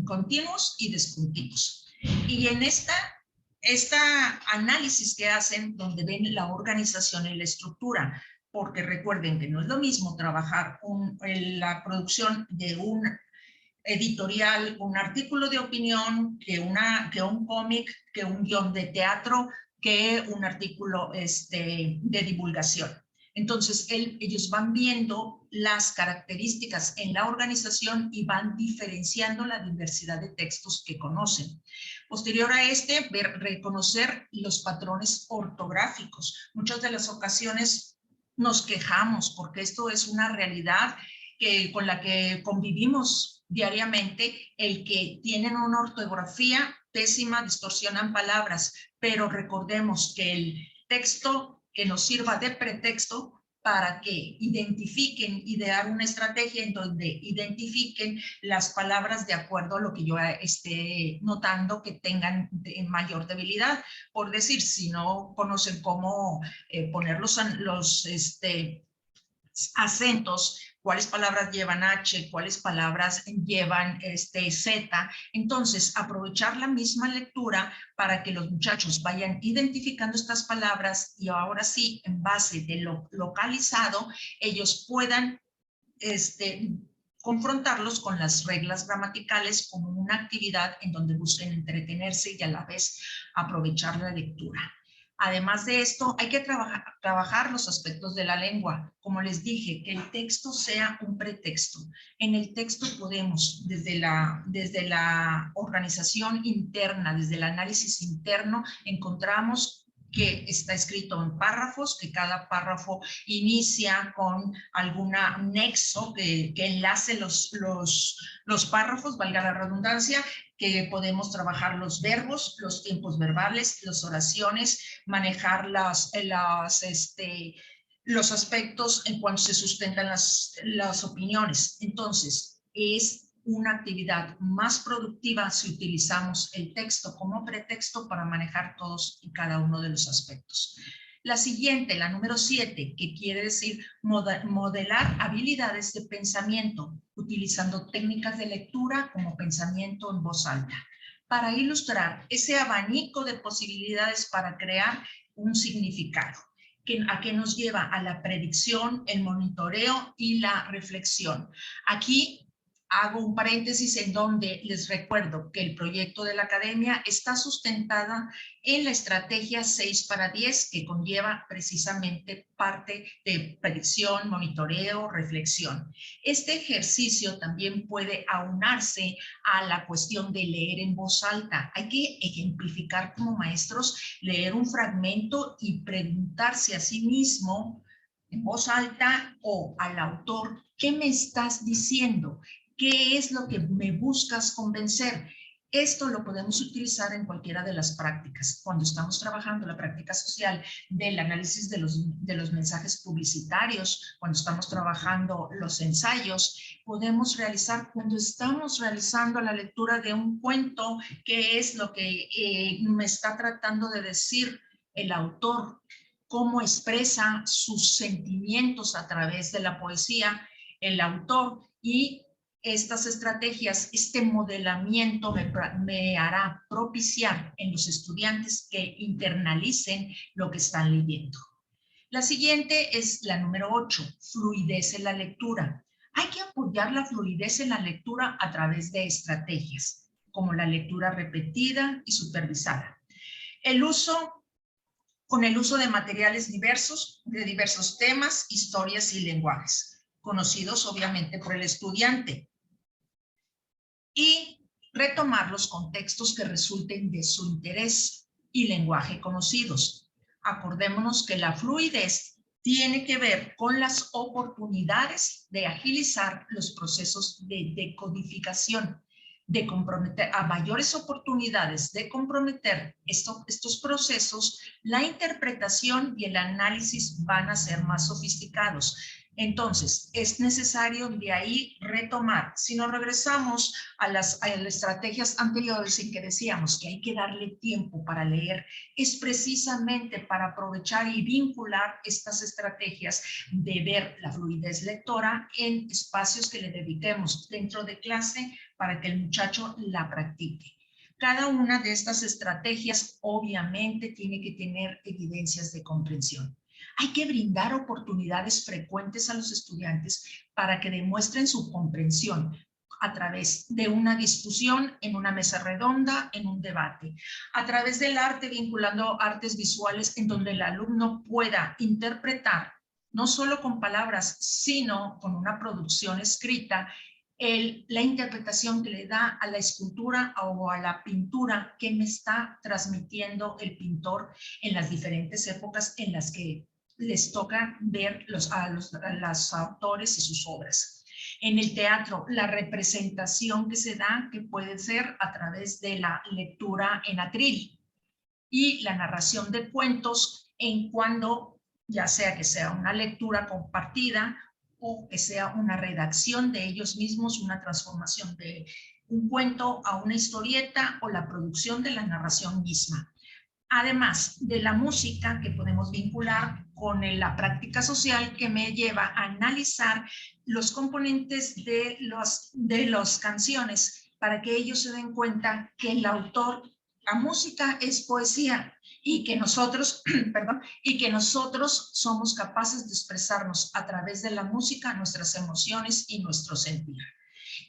S2: continuos y discontinuos. Y en esta análisis que hacen, donde ven la organización y la estructura, porque recuerden que no es lo mismo trabajar la producción de un editorial, un artículo de opinión, que un cómic, que un guión de teatro, que un artículo de divulgación. Entonces, ellos van viendo las características en la organización y van diferenciando la diversidad de textos que conocen. Posterior a reconocer los patrones ortográficos. Muchas de las ocasiones nos quejamos porque esto es una realidad con la que convivimos diariamente, el que tienen una ortografía pésima, distorsionan palabras, pero recordemos que el texto que nos sirva de pretexto para que identifiquen, idear una estrategia en donde identifiquen las palabras de acuerdo a lo que yo esté notando que tengan mayor debilidad. Por decir, si no conocen cómo poner los acentos, cuáles palabras llevan H, cuáles palabras llevan Z. Entonces, aprovechar la misma lectura para que los muchachos vayan identificando estas palabras y ahora sí, en base de lo localizado, ellos puedan confrontarlos con las reglas gramaticales como una actividad en donde busquen entretenerse y a la vez aprovechar la lectura. Además de esto, hay que trabajar los aspectos de la lengua. Como les dije, que el texto sea un pretexto. En el texto podemos, desde la organización interna, desde el análisis interno, encontramos que está escrito en párrafos, que cada párrafo inicia con algún nexo que enlace los párrafos, valga la redundancia, que podemos trabajar los verbos, los tiempos verbales, las oraciones, manejar los aspectos en cuanto se sustentan las opiniones. Entonces, es una actividad más productiva si utilizamos el texto como pretexto para manejar todos y cada uno de los aspectos. La siguiente, la número 7, que quiere decir modelar habilidades de pensamiento, utilizando técnicas de lectura como pensamiento en voz alta, para ilustrar ese abanico de posibilidades para crear un significado. ¿A qué nos lleva? A la predicción, el monitoreo y la reflexión. Aquí hago un paréntesis en donde les recuerdo que el proyecto de la academia está sustentada en la estrategia 6 para 10, que conlleva precisamente parte de predicción, monitoreo, reflexión. Este ejercicio también puede aunarse a la cuestión de leer en voz alta. Hay que ejemplificar como maestros, leer un fragmento y preguntarse a sí mismo en voz alta o al autor, ¿qué me estás diciendo? ¿Qué es lo que me buscas convencer? Esto lo podemos utilizar en cualquiera de las prácticas. Cuando estamos trabajando la práctica social del análisis de los mensajes publicitarios, cuando estamos trabajando los ensayos, podemos realizar, cuando estamos realizando la lectura de un cuento, qué es lo que me está tratando de decir el autor, cómo expresa sus sentimientos a través de la poesía, el autor, y estas estrategias, este modelamiento me hará propiciar en los estudiantes que internalicen lo que están leyendo. La siguiente es la número 8, fluidez en la lectura. Hay que apoyar la fluidez en la lectura a través de estrategias, como la lectura repetida y supervisada. Con el uso de materiales diversos, de diversos temas, historias y lenguajes, conocidos obviamente por el estudiante. Y retomar los contextos que resulten de su interés y lenguaje conocidos. Acordémonos que la fluidez tiene que ver con las oportunidades de agilizar los procesos de decodificación, de comprometer a mayores oportunidades de comprometer estos procesos, la interpretación y el análisis van a ser más sofisticados. Entonces, es necesario de ahí retomar. Si nos regresamos a las estrategias anteriores en que decíamos que hay que darle tiempo para leer, es precisamente para aprovechar y vincular estas estrategias de ver la fluidez lectora en espacios que le dediquemos dentro de clase para que el muchacho la practique. Cada una de estas estrategias obviamente tiene que tener evidencias de comprensión. Hay que brindar oportunidades frecuentes a los estudiantes para que demuestren su comprensión a través de una discusión, en una mesa redonda, en un debate, a través del arte, vinculando artes visuales en donde el alumno pueda interpretar no solo con palabras, sino con una producción escrita, la interpretación que le da a la escultura o a la pintura que me está transmitiendo el pintor en las diferentes épocas en las que les toca ver a los autores y sus obras. En el teatro, la representación que se da, que puede ser a través de la lectura en atril y la narración de cuentos en cuando, ya sea que sea una lectura compartida o que sea una redacción de ellos mismos, una transformación de un cuento a una historieta o la producción de la narración misma. Además de la música que podemos vincular con la práctica social que me lleva a analizar los componentes de las canciones para que ellos se den cuenta que el autor, la música es poesía y que nosotros, y que nosotros somos capaces de expresarnos a través de la música nuestras emociones y nuestro sentir.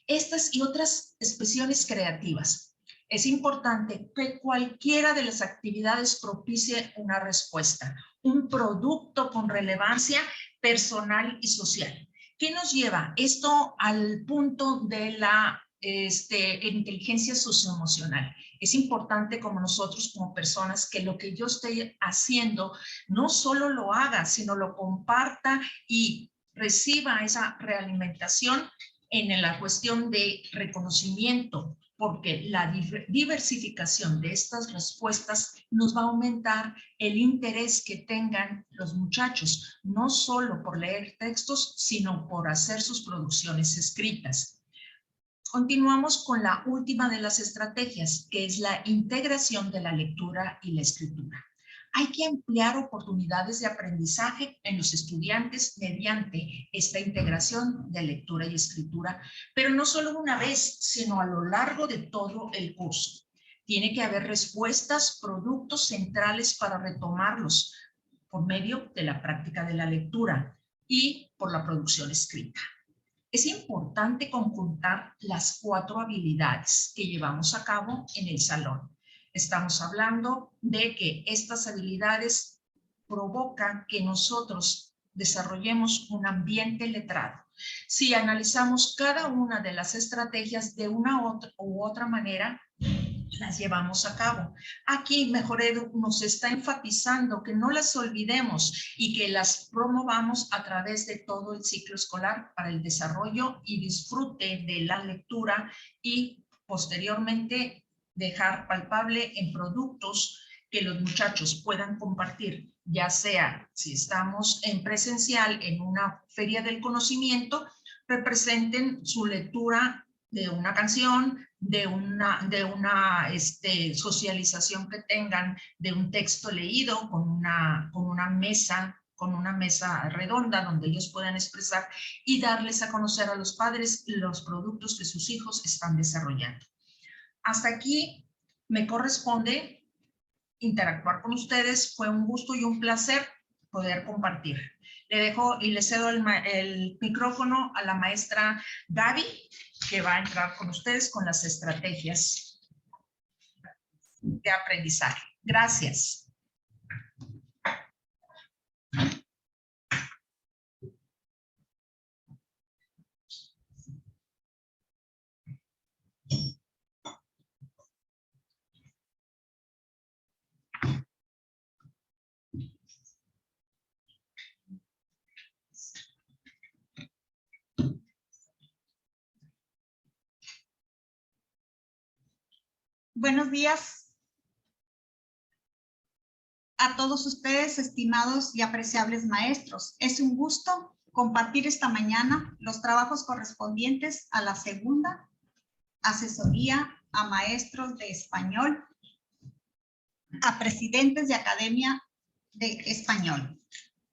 S2: Estas y otras expresiones creativas. Es importante que cualquiera de las actividades propicie una respuesta, un producto con relevancia personal y social. ¿Qué nos lleva esto al punto de la inteligencia socioemocional? Es importante como nosotros, como personas, que lo que yo estoy haciendo no solo lo haga, sino lo comparta y reciba esa realimentación en la cuestión de reconocimiento, porque la diversificación de estas respuestas nos va a aumentar el interés que tengan los muchachos, no solo por leer textos, sino por hacer sus producciones escritas. Continuamos con la última de las estrategias, que es la integración de la lectura y la escritura. Hay que ampliar oportunidades de aprendizaje en los estudiantes mediante esta integración de lectura y escritura, pero no solo una vez, sino a lo largo de todo el curso. Tiene que haber respuestas, productos centrales para retomarlos por medio de la práctica de la lectura y por la producción escrita. Es importante conjuntar las 4 habilidades que llevamos a cabo en el salón. Estamos hablando de que estas habilidades provocan que nosotros desarrollemos un ambiente letrado. Si analizamos cada una de las estrategias de una u otra manera, las llevamos a cabo. Aquí Mejor Edu nos está enfatizando que no las olvidemos y que las promovamos a través de todo el ciclo escolar para el desarrollo y disfrute de la lectura y posteriormente dejar palpable en productos que los muchachos puedan compartir, ya sea si estamos en presencial en una feria del conocimiento, representen su lectura de una canción, de una socialización que tengan de un texto leído con una mesa redonda donde ellos puedan expresar y darles a conocer a los padres los productos que sus hijos están desarrollando. Hasta aquí me corresponde interactuar con ustedes. Fue un gusto y un placer poder compartir. Le dejo y le cedo el micrófono a la maestra Gaby, que va a entrar con ustedes con las estrategias de aprendizaje. Gracias.
S6: Buenos días a todos ustedes, estimados y apreciables maestros. Es un gusto compartir esta mañana los trabajos correspondientes a la segunda asesoría a maestros de español, a presidentes de Academia de Español.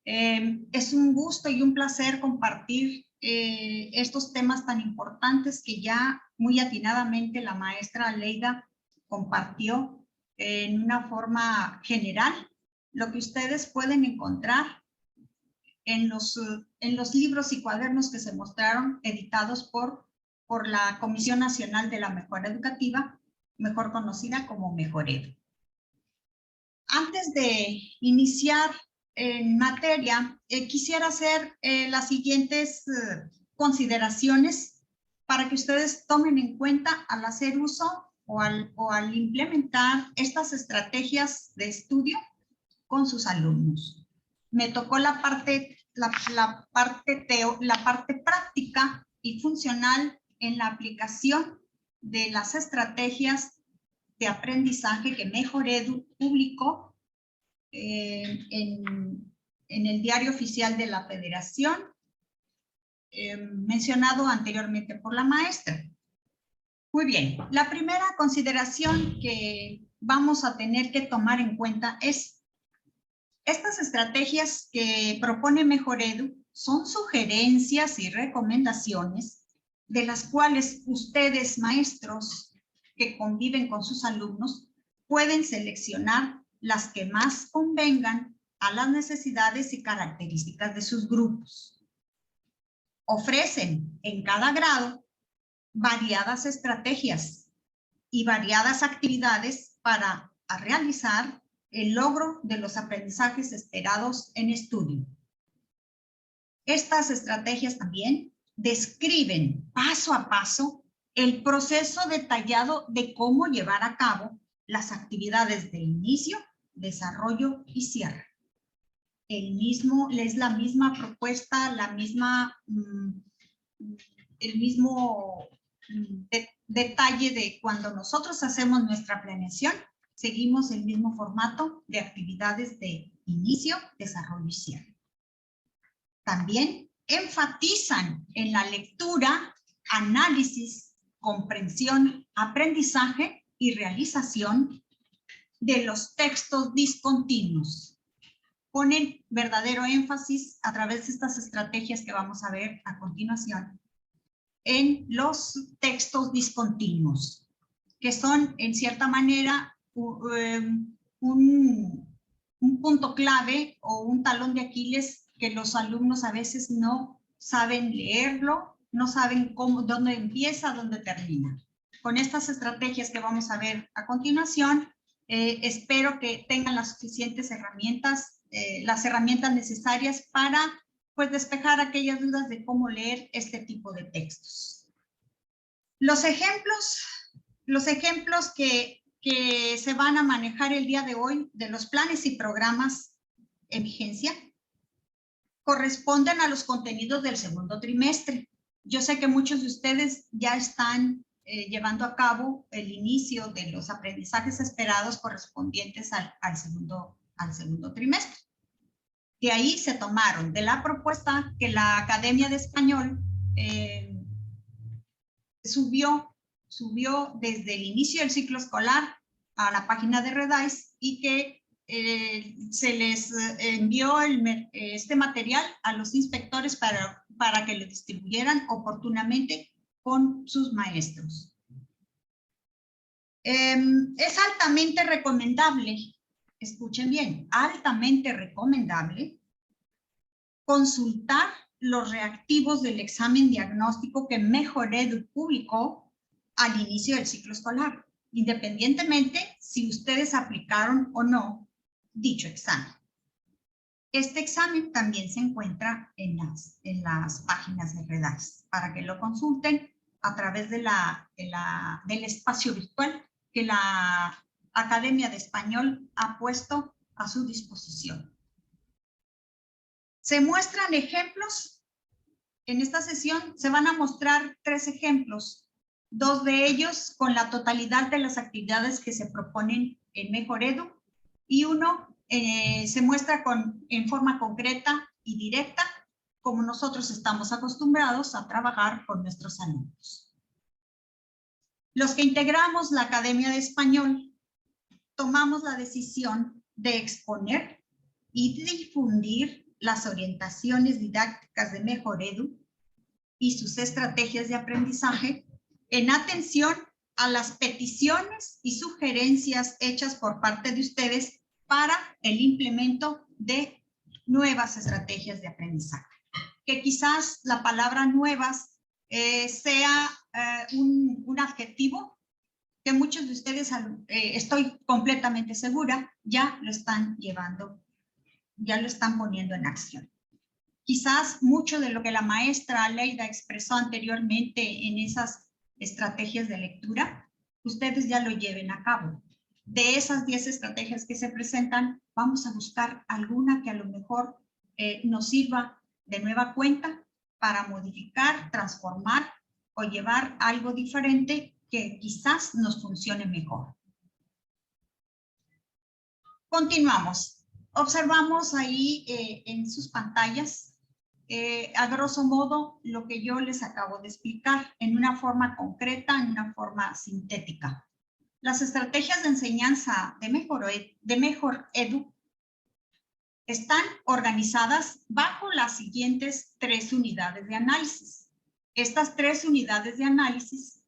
S6: Es un gusto y un placer compartir estos temas tan importantes que ya muy atinadamente la maestra Leida compartió en una forma general, lo que ustedes pueden encontrar en los libros y cuadernos que se mostraron editados por la Comisión Nacional de la Mejora Educativa, mejor conocida como Mejor Edu. Antes de iniciar en materia, quisiera hacer las siguientes consideraciones para que ustedes tomen en cuenta al hacer uso o al implementar estas estrategias de estudio con sus alumnos. Me tocó la parte práctica y funcional en la aplicación de las estrategias de aprendizaje que Mejoredu publicó en el Diario Oficial de la Federación, mencionado anteriormente por la maestra. Muy bien, la primera consideración que vamos a tener que tomar en cuenta es estas estrategias que propone Mejoredu son sugerencias y recomendaciones de las cuales ustedes, maestros que conviven con sus alumnos, pueden seleccionar las que más convengan a las necesidades y características de sus grupos. Ofrecen en cada grado variadas estrategias y variadas actividades para realizar el logro de los aprendizajes esperados en estudio. Estas estrategias también describen paso a paso el proceso detallado de cómo llevar a cabo las actividades de inicio, desarrollo y cierre. Es la misma propuesta, el mismo detalle de cuando nosotros hacemos nuestra planeación, seguimos el mismo formato de actividades de inicio, desarrollo y cierre. También enfatizan en la lectura, análisis, comprensión, aprendizaje y realización de los textos discontinuos. Ponen verdadero énfasis a través de estas estrategias que vamos a ver a continuación en los textos discontinuos, que son en cierta manera un punto clave o un talón de Aquiles que los alumnos a veces no saben leerlo, no saben dónde empieza, dónde termina. Con estas estrategias que vamos a ver a continuación, espero que tengan las suficientes herramientas, las herramientas necesarias para pues despejar aquellas dudas de cómo leer este tipo de textos. Los ejemplos que se van a manejar el día de hoy de los planes y programas en vigencia corresponden a los contenidos del segundo trimestre. Yo sé que muchos de ustedes ya están llevando a cabo el inicio de los aprendizajes esperados correspondientes al segundo trimestre. De ahí se tomaron de la propuesta que la Academia de Español subió desde el inicio del ciclo escolar a la página de Redais y que se les envió este material a los inspectores para que lo distribuyeran oportunamente con sus maestros. Es altamente recomendable, escuchen bien, altamente recomendable consultar los reactivos del examen diagnóstico que Mejoredu publicó al inicio del ciclo escolar, independientemente si ustedes aplicaron o no dicho examen. Este examen también se encuentra en las páginas de Redais para que lo consulten a través del espacio virtual que la Academia de Español ha puesto a su disposición. Se muestran ejemplos. En esta sesión se van a mostrar 3 ejemplos, 2 de ellos con la totalidad de las actividades que se proponen en Mejoredu y uno se muestra en forma concreta y directa, como nosotros estamos acostumbrados a trabajar con nuestros alumnos. Los que integramos la Academia de Español tomamos la decisión de exponer y difundir las orientaciones didácticas de Mejoredu y sus estrategias de aprendizaje en atención a las peticiones y sugerencias hechas por parte de ustedes para el implemento de nuevas estrategias de aprendizaje. Que quizás la palabra nuevas sea un adjetivo que muchos de ustedes, estoy completamente segura, ya lo están llevando ya lo están poniendo en acción. Quizás mucho de lo que la maestra Leida expresó anteriormente en esas estrategias de lectura, ustedes ya lo lleven a cabo. De esas 10 estrategias que se presentan, vamos a buscar alguna que a lo mejor nos sirva de nueva cuenta para modificar, transformar o llevar algo diferente que quizás nos funcione mejor. Continuamos. Observamos ahí en sus pantallas, a grosso modo, lo que yo les acabo de explicar en una forma concreta, en una forma sintética. Las estrategias de enseñanza de Mejor Edu están organizadas bajo las siguientes 3 unidades de análisis. Estas 3 unidades de análisis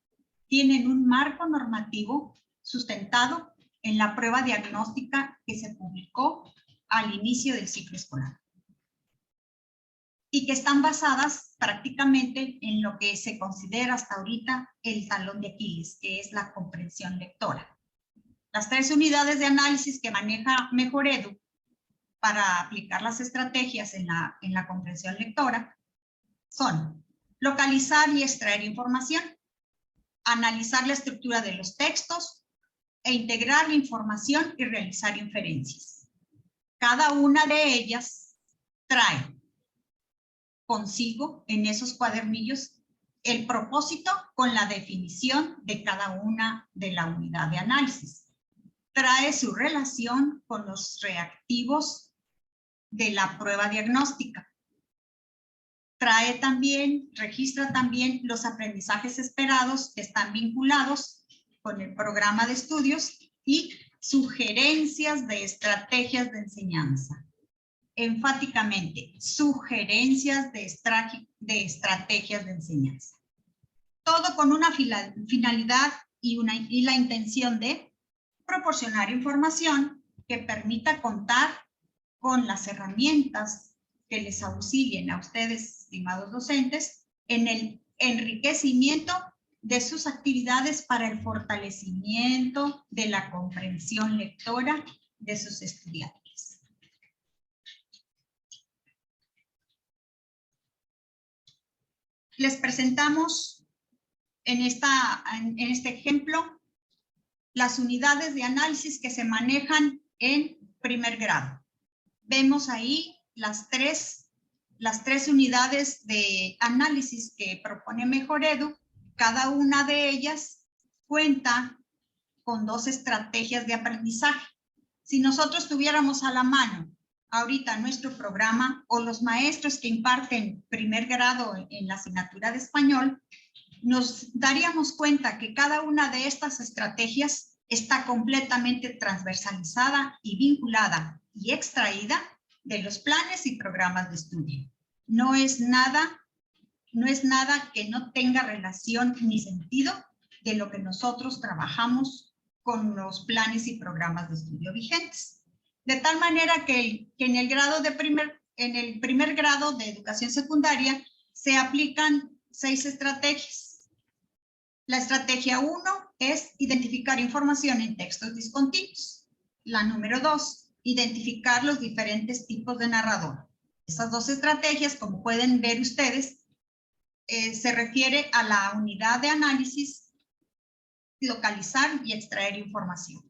S6: tienen un marco normativo sustentado en la prueba diagnóstica que se publicó al inicio del ciclo escolar y que están basadas prácticamente en lo que se considera hasta ahorita el talón de Aquiles, que es la comprensión lectora. Las 3 unidades de análisis que maneja Mejor Edu para aplicar las estrategias en la comprensión lectora son localizar y extraer información, analizar la estructura de los textos e integrar la información y realizar inferencias. Cada una de ellas trae consigo en esos cuadernillos el propósito con la definición de cada una de la unidad de análisis. Trae su relación con los reactivos de la prueba diagnóstica. Registra también los aprendizajes esperados que están vinculados con el programa de estudios y sugerencias de estrategias de enseñanza. Enfáticamente, sugerencias de estrategias de enseñanza. Todo con una finalidad y la intención de proporcionar información que permita contar con las herramientas que les auxilien a ustedes, estimados docentes, en el enriquecimiento de sus actividades para el fortalecimiento de la comprensión lectora de sus estudiantes. Les presentamos en este ejemplo las unidades de análisis que se manejan en primer grado. Vemos ahí las tres unidades de análisis que propone Mejor Edu. Cada una de ellas cuenta con 2 estrategias de aprendizaje. Si nosotros tuviéramos a la mano ahorita nuestro programa o los maestros que imparten primer grado en la asignatura de español, nos daríamos cuenta que cada una de estas estrategias está completamente transversalizada y vinculada y extraída de los planes y programas de estudio. No es nada que no tenga relación ni sentido de lo que nosotros trabajamos con los planes y programas de estudio vigentes. De tal manera que en el primer grado de educación secundaria se aplican 6 estrategias. La estrategia 1 es identificar información en textos discontinuos. La número 2, identificar los diferentes tipos de narrador. Esas 2 estrategias, como pueden ver ustedes, se refiere a la unidad de análisis, localizar y extraer información.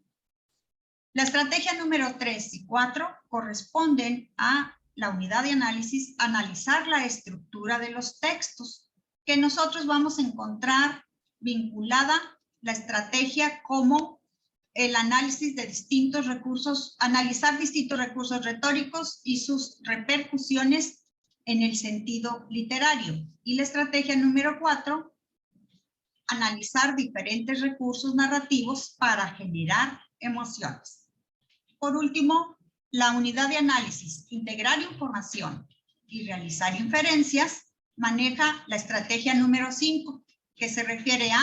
S6: La estrategia número 3 y 4 corresponden a la unidad de análisis, analizar la estructura de los textos, que nosotros vamos a encontrar vinculada la estrategia como el análisis de distintos recursos, analizar distintos recursos retóricos y sus repercusiones en el sentido literario. Y la estrategia número 4, analizar diferentes recursos narrativos para generar emociones. Por último, la unidad de análisis, integrar información y realizar inferencias, maneja la estrategia número 5, que se refiere a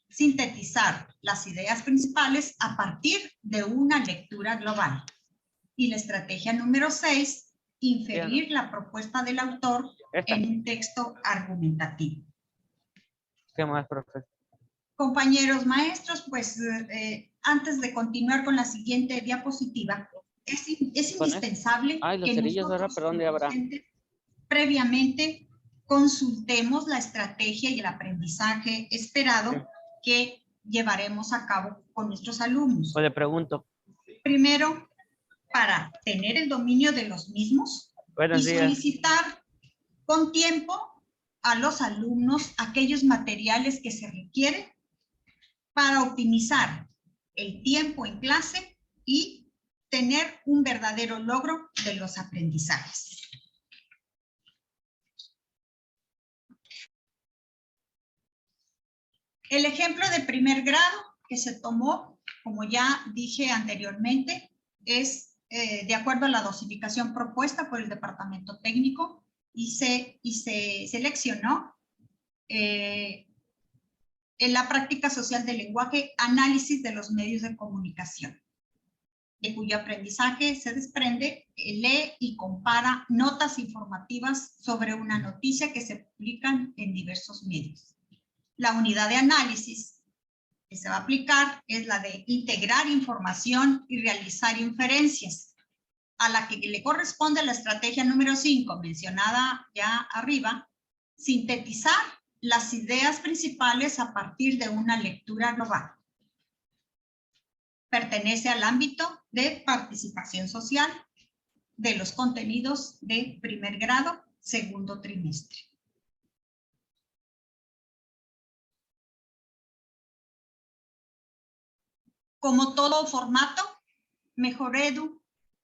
S6: sintetizar las ideas principales a partir de una lectura global. Y la estrategia número 6, inferir la propuesta del autor en un texto argumentativo.
S7: ¿Qué más, profesor?
S6: Compañeros maestros, pues antes de continuar con la siguiente diapositiva, Es indispensable
S7: Ay, los
S6: que
S7: cerillos ahora,
S6: nosotros
S7: ¿pero dónde habrá?
S6: docentes, previamente consultemos la estrategia y el aprendizaje esperado
S7: Sí.
S6: que llevaremos a cabo con nuestros alumnos.
S7: Pues le pregunto.
S6: Primero, para tener el dominio de los mismos
S7: Buenos
S6: y
S7: días.
S6: solicitar con tiempo a los alumnos aquellos materiales que se requieren para optimizar el tiempo en clase y tener un verdadero logro de los aprendizajes. El ejemplo de primer grado que se tomó, como ya dije anteriormente, es de acuerdo a la dosificación propuesta por el departamento técnico y se seleccionó en la práctica social del lenguaje, análisis de los medios de comunicación, de cuyo aprendizaje se desprende, lee y compara notas informativas sobre una noticia que se publican en diversos medios. La unidad de análisis que se va a aplicar es la de integrar información y realizar inferencias, a la que le corresponde la estrategia número 5, mencionada ya arriba, sintetizar las ideas principales a partir de una lectura global. Pertenece al ámbito de participación social de los contenidos de primer grado, segundo trimestre. Como todo formato, Mejoredu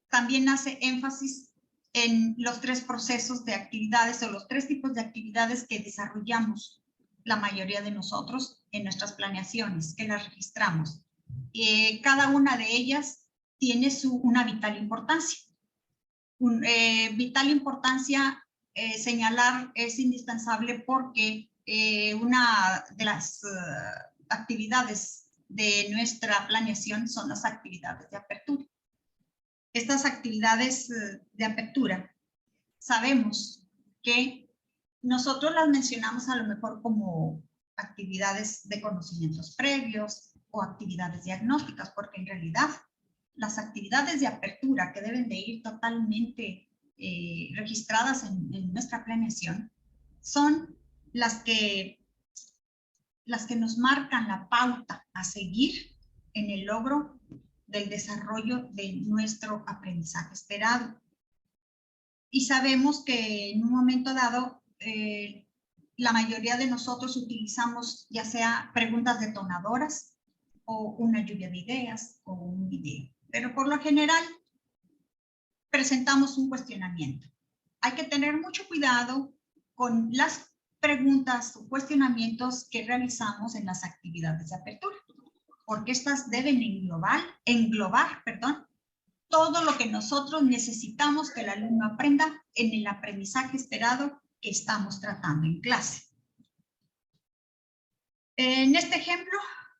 S6: también hace énfasis en los 3 procesos de actividades o los 3 tipos de actividades que desarrollamos la mayoría de nosotros en nuestras planeaciones, que las registramos. Cada una de ellas tiene una vital importancia. Vital importancia señalar es indispensable porque una de las actividades de nuestra planeación son las actividades de apertura. Estas actividades de apertura, sabemos que nosotros las mencionamos a lo mejor como actividades de conocimientos previos o actividades diagnósticas, porque en realidad las actividades de apertura que deben de ir totalmente registradas en nuestra planeación son las que nos marcan la pauta a seguir en el logro del desarrollo de nuestro aprendizaje esperado. Y sabemos que en un momento dado, la mayoría de nosotros utilizamos ya sea preguntas detonadoras o una lluvia de ideas o un video. Pero por lo general, presentamos un cuestionamiento. Hay que tener mucho cuidado con las preguntas o cuestionamientos que realizamos en las actividades de apertura, porque estas deben englobar todo lo que nosotros necesitamos que el alumno aprenda en el aprendizaje esperado que estamos tratando en clase. En este ejemplo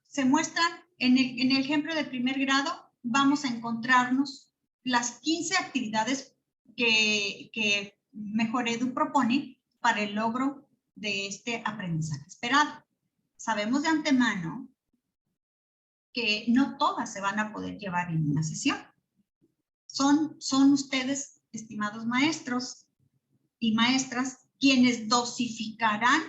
S6: se muestran, en el ejemplo de primer grado, vamos a encontrarnos las 15 actividades que Mejoredu propone para el logro de este aprendizaje esperado. Sabemos de antemano que no todas se van a poder llevar en una sesión. Son ustedes, estimados maestros y maestras, quienes dosificarán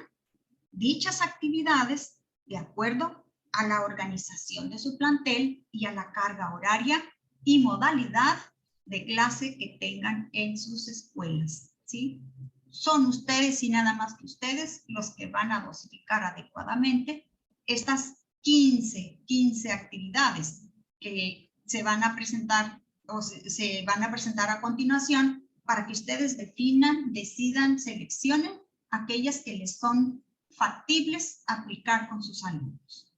S6: dichas actividades de acuerdo a la organización de su plantel y a la carga horaria y modalidad de clase que tengan en sus escuelas, ¿sí? Son ustedes y nada más que ustedes los que van a dosificar adecuadamente estas 15 actividades que se van a presentar o se van a presentar a continuación para que ustedes definan, decidan, seleccionen aquellas que les son factibles aplicar con sus alumnos.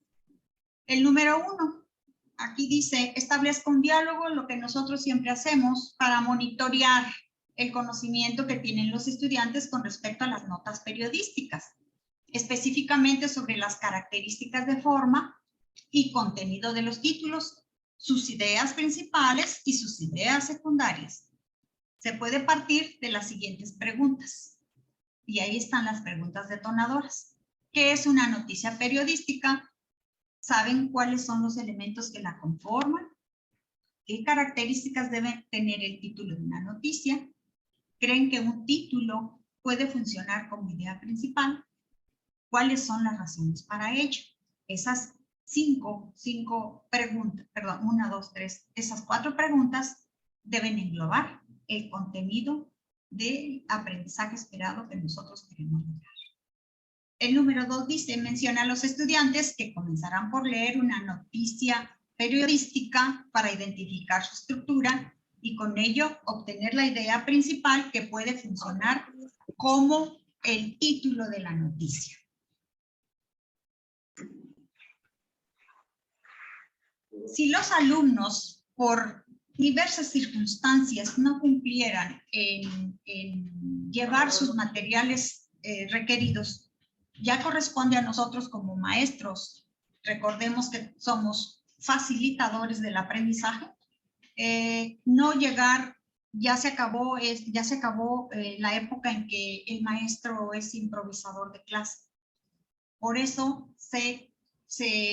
S6: El número 1, aquí dice, establezca un diálogo, lo que nosotros siempre hacemos para monitorear el conocimiento que tienen los estudiantes con respecto a las notas periodísticas, específicamente sobre las características de forma y contenido de los títulos, sus ideas principales y sus ideas secundarias. Se puede partir de las siguientes preguntas. Y ahí están las preguntas detonadoras. ¿Qué es una noticia periodística? ¿Saben cuáles son los elementos que la conforman? ¿Qué características debe tener el título de una noticia? ¿Creen que un título puede funcionar como idea principal? ¿Cuáles son las razones para ello? Esas cinco preguntas, perdón, 1, 2, 3, esas 4 preguntas deben englobar el contenido del aprendizaje esperado que nosotros queremos lograr. El número 2 dice, menciona a los estudiantes que comenzarán por leer una noticia periodística para identificar su estructura y con ello obtener la idea principal que puede funcionar como el título de la noticia. Si los alumnos, por diversas circunstancias, no cumplieran en llevar sus materiales requeridos, ya corresponde a nosotros como maestros, recordemos que somos facilitadores del aprendizaje, no llegar, ya se acabó la época en que el maestro es improvisador de clase. Por eso se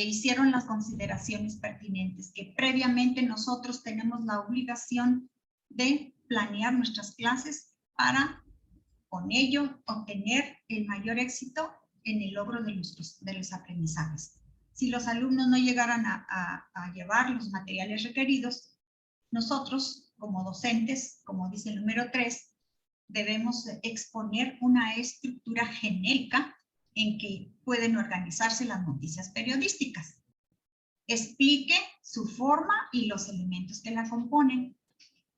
S6: hicieron las consideraciones pertinentes, que previamente nosotros tenemos la obligación de planear nuestras clases para con ello obtener el mayor éxito en el logro de los aprendizajes. Si los alumnos no llegaran a llevar los materiales requeridos, nosotros como docentes, como dice el número 3, debemos exponer una estructura genérica en que pueden organizarse las noticias periodísticas. Explique su forma y los elementos que la componen.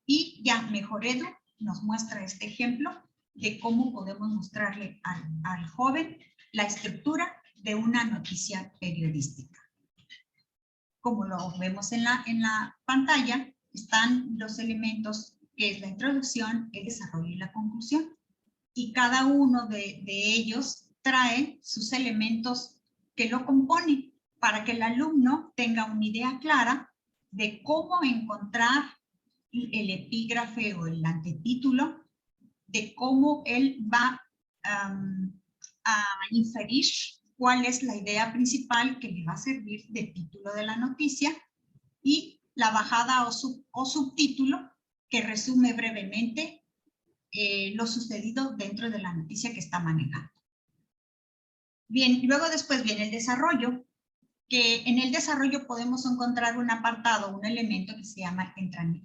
S6: Y ya Mejoredu nos muestra este ejemplo de cómo podemos mostrarle al joven la estructura de una noticia periodística. Como lo vemos en la pantalla, están los elementos que es la introducción, el desarrollo y la conclusión. Y cada uno de ellos trae sus elementos que lo componen para que el alumno tenga una idea clara de cómo encontrar el epígrafe o el antetítulo, de cómo él va a inferir cuál es la idea principal que le va a servir de título de la noticia y la bajada o subtítulo que resume brevemente lo sucedido dentro de la noticia que está manejando. Bien, luego después viene el desarrollo, que en el desarrollo podemos encontrar un apartado, un elemento que se llama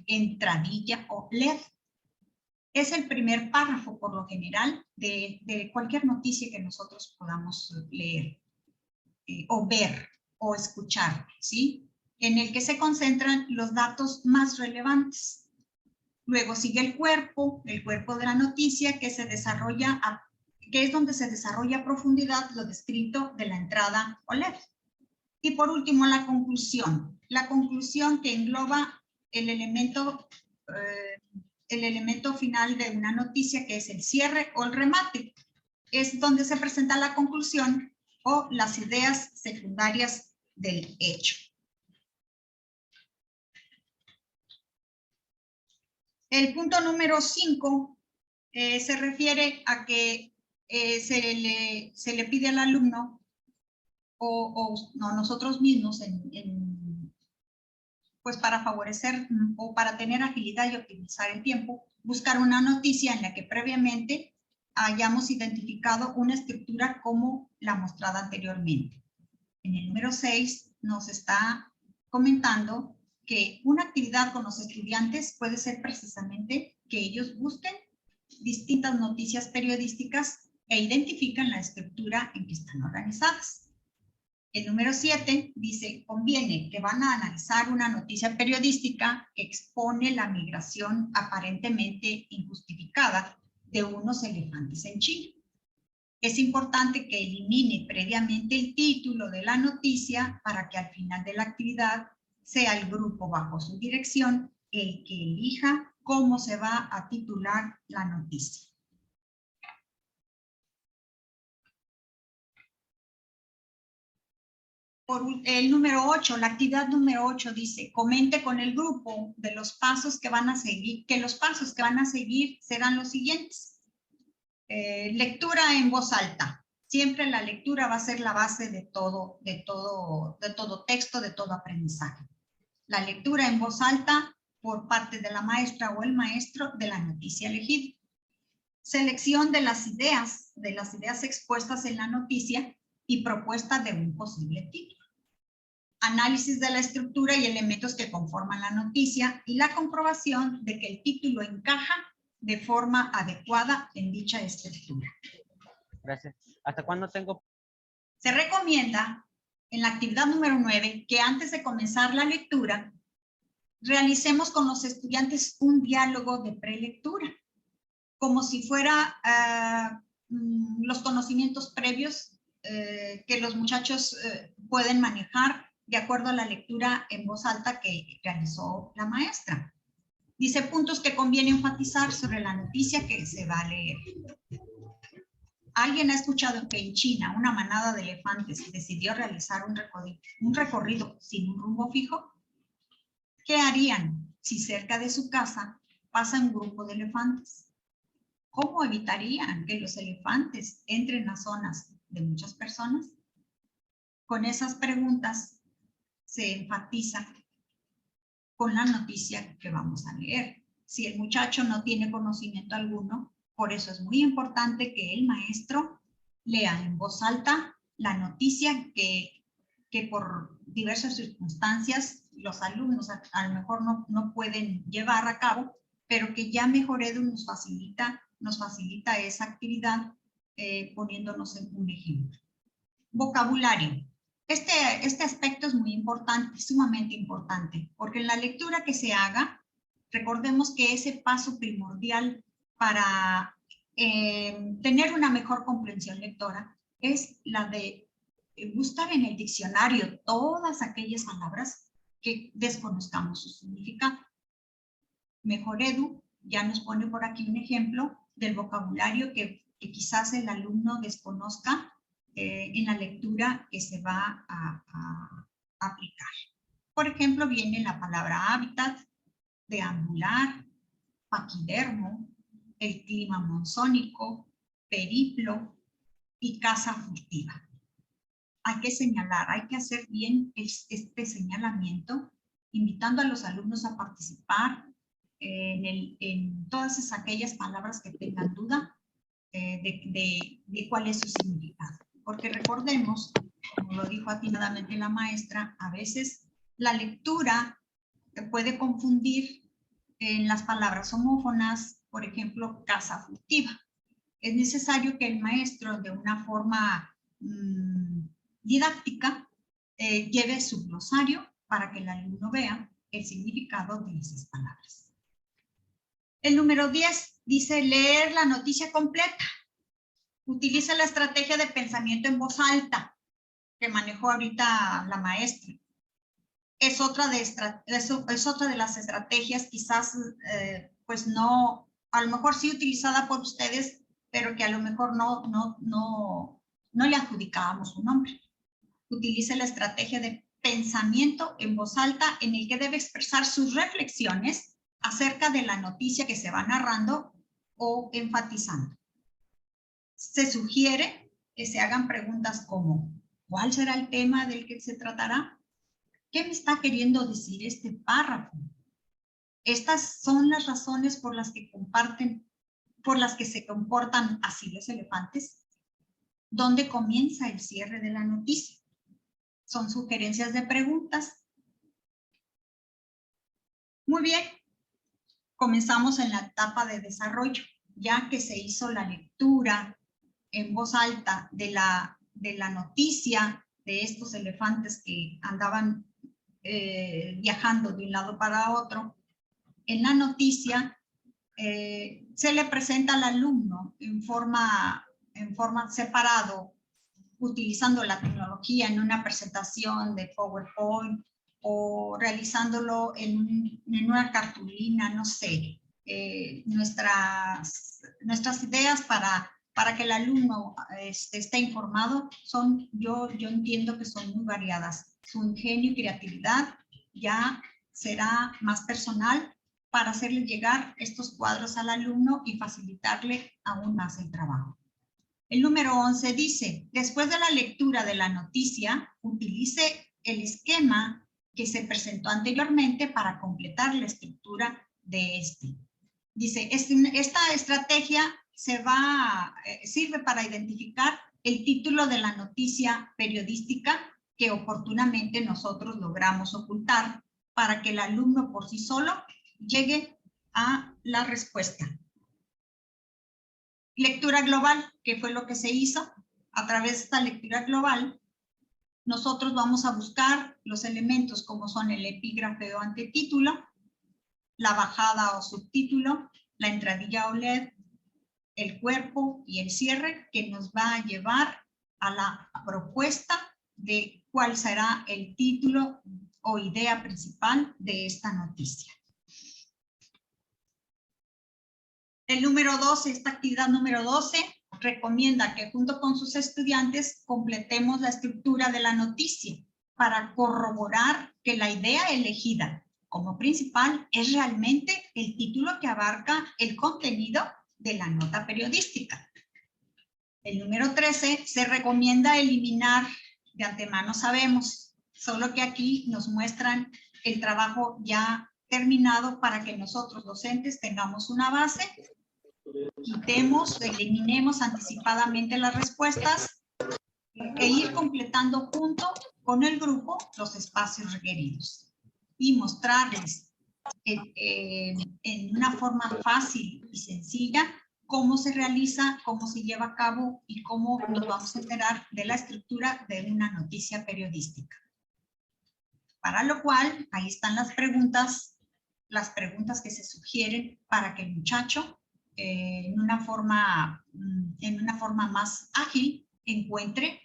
S6: entradilla o lead. Es el primer párrafo, por lo general, de cualquier noticia que nosotros podamos leer, o ver, o escuchar, ¿sí? En el que se concentran los datos más relevantes. Luego sigue el cuerpo de la noticia, que se desarrolla, que es donde se desarrolla a profundidad lo descrito de la entrada o lead. Y por último, la conclusión que engloba el elemento final de una noticia, que es el cierre o el remate. Es donde se presenta la conclusión o las ideas secundarias del hecho. El punto número 5 se refiere a que se le pide al alumno o nosotros mismos pues para favorecer o para tener agilidad y optimizar el tiempo, buscar una noticia en la que previamente hayamos identificado una estructura como la mostrada anteriormente. En el número 6 nos está comentando que una actividad con los estudiantes puede ser precisamente que ellos busquen distintas noticias periodísticas e identifican la estructura en que están organizadas. El número 7 dice, conviene que van a analizar una noticia periodística que expone la migración aparentemente injustificada de unos elefantes en China. Es importante que elimine previamente el título de la noticia para que al final de la actividad sea el grupo bajo su dirección el que elija cómo se va a titular la noticia. Por el número 8, la actividad número 8 dice, comente con el grupo de los pasos que van a seguir, que los pasos que van a seguir serán los siguientes. Lectura en voz alta. Siempre la lectura va a ser la base de todo texto, de todo aprendizaje. La lectura en voz alta por parte de la maestra o el maestro de la noticia elegida. Selección de las ideas expuestas en la noticia y propuesta de un posible título. Análisis de la estructura y elementos que conforman la noticia y la comprobación de que el título encaja de forma adecuada en dicha estructura.
S7: Gracias. ¿Hasta cuándo tengo?
S6: Se recomienda en la actividad número 9 que antes de comenzar la lectura realicemos con los estudiantes un diálogo de prelectura, como si fuera los conocimientos previos que los muchachos pueden manejar de acuerdo a la lectura en voz alta que realizó la maestra. Dice puntos que conviene enfatizar sobre la noticia que se va a leer. ¿Alguien ha escuchado que en China una manada de elefantes decidió realizar un recorrido sin un rumbo fijo? ¿Qué harían si cerca de su casa pasa un grupo de elefantes? ¿Cómo evitarían que los elefantes entren a zonas de muchas personas? Con esas preguntas se enfatiza con la noticia que vamos a leer. Si el muchacho no tiene conocimiento alguno, por eso es muy importante que el maestro lea en voz alta la noticia que por diversas circunstancias los alumnos a lo mejor no pueden llevar a cabo, pero que ya Mejoredu nos facilita esa actividad poniéndonos en un ejemplo. Vocabulario. Este aspecto es muy importante, sumamente importante, porque en la lectura que se haga, recordemos que ese paso primordial para tener una mejor comprensión lectora es la de buscar en el diccionario todas aquellas palabras que desconozcamos su significado. Mejoredu ya nos pone por aquí un ejemplo del vocabulario que quizás el alumno desconozca en la lectura que se va a aplicar. Por ejemplo, viene la palabra hábitat, deambular, paquidermo, el clima monzónico, periplo y caza furtiva. Hay que señalar, hay que hacer bien este señalamiento, invitando a los alumnos a participar en todas aquellas palabras que tengan duda de cuál es su significado. Porque recordemos, como lo dijo atinadamente la maestra, a veces la lectura puede confundir en las palabras homófonas, por ejemplo, caza furtiva. Es necesario que el maestro, de una forma didáctica, lleve su glosario para que el alumno vea el significado de esas palabras. El número 10 dice leer la noticia completa. Utiliza la estrategia de pensamiento en voz alta que manejó ahorita la maestra. Es otra de las estrategias, quizás, pues no, a lo mejor sí utilizada por ustedes, pero que a lo mejor no le adjudicábamos un nombre. Utilice la estrategia de pensamiento en voz alta en el que debe expresar sus reflexiones acerca de la noticia que se va narrando o enfatizando. Se sugiere que se hagan preguntas como, ¿cuál será el tema del que se tratará? ¿Qué me está queriendo decir este párrafo? Estas son las razones por las que se comportan así los elefantes. ¿Dónde comienza el cierre de la noticia? Son sugerencias de preguntas. Muy bien. Comenzamos en la etapa de desarrollo, ya que se hizo la lectura en voz alta de la noticia de estos elefantes que andaban viajando de un lado para otro. En la noticia se le presenta al alumno en forma separado, utilizando la tecnología en una presentación de PowerPoint o realizándolo en una cartulina, no sé. Nuestras ideas para que el alumno esté informado yo entiendo que son muy variadas. Su ingenio y creatividad ya será más personal para hacerle llegar estos cuadros al alumno y facilitarle aún más el trabajo. El número 11 dice, después de la lectura de la noticia, utilice el esquema que se presentó anteriormente para completar la estructura de este. Dice, esta estrategia sirve para identificar el título de la noticia periodística que oportunamente nosotros logramos ocultar para que el alumno por sí solo llegue a la respuesta. Lectura global, que fue lo que se hizo. A través de esta lectura global, nosotros vamos a buscar los elementos como son el epígrafe o antetítulo, la bajada o subtítulo, la entradilla o LED, el cuerpo y el cierre, que nos va a llevar a la propuesta de cuál será el título o idea principal de esta noticia. El número 12, esta actividad número 12, recomienda que junto con sus estudiantes completemos la estructura de la noticia para corroborar que la idea elegida como principal es realmente el título que abarca el contenido de la nota periodística. El número 13, se recomienda eliminar, de antemano sabemos, solo que aquí nos muestran el trabajo ya terminado para que nosotros docentes tengamos una base, quitemos, eliminemos anticipadamente las respuestas e ir completando junto con el grupo los espacios requeridos y mostrarles en una forma fácil y sencilla cómo se realiza, cómo se lleva a cabo y cómo nos vamos a enterar de la estructura de una noticia periodística. Para lo cual, ahí están las preguntas que se sugieren para que el muchacho en una forma más ágil encuentre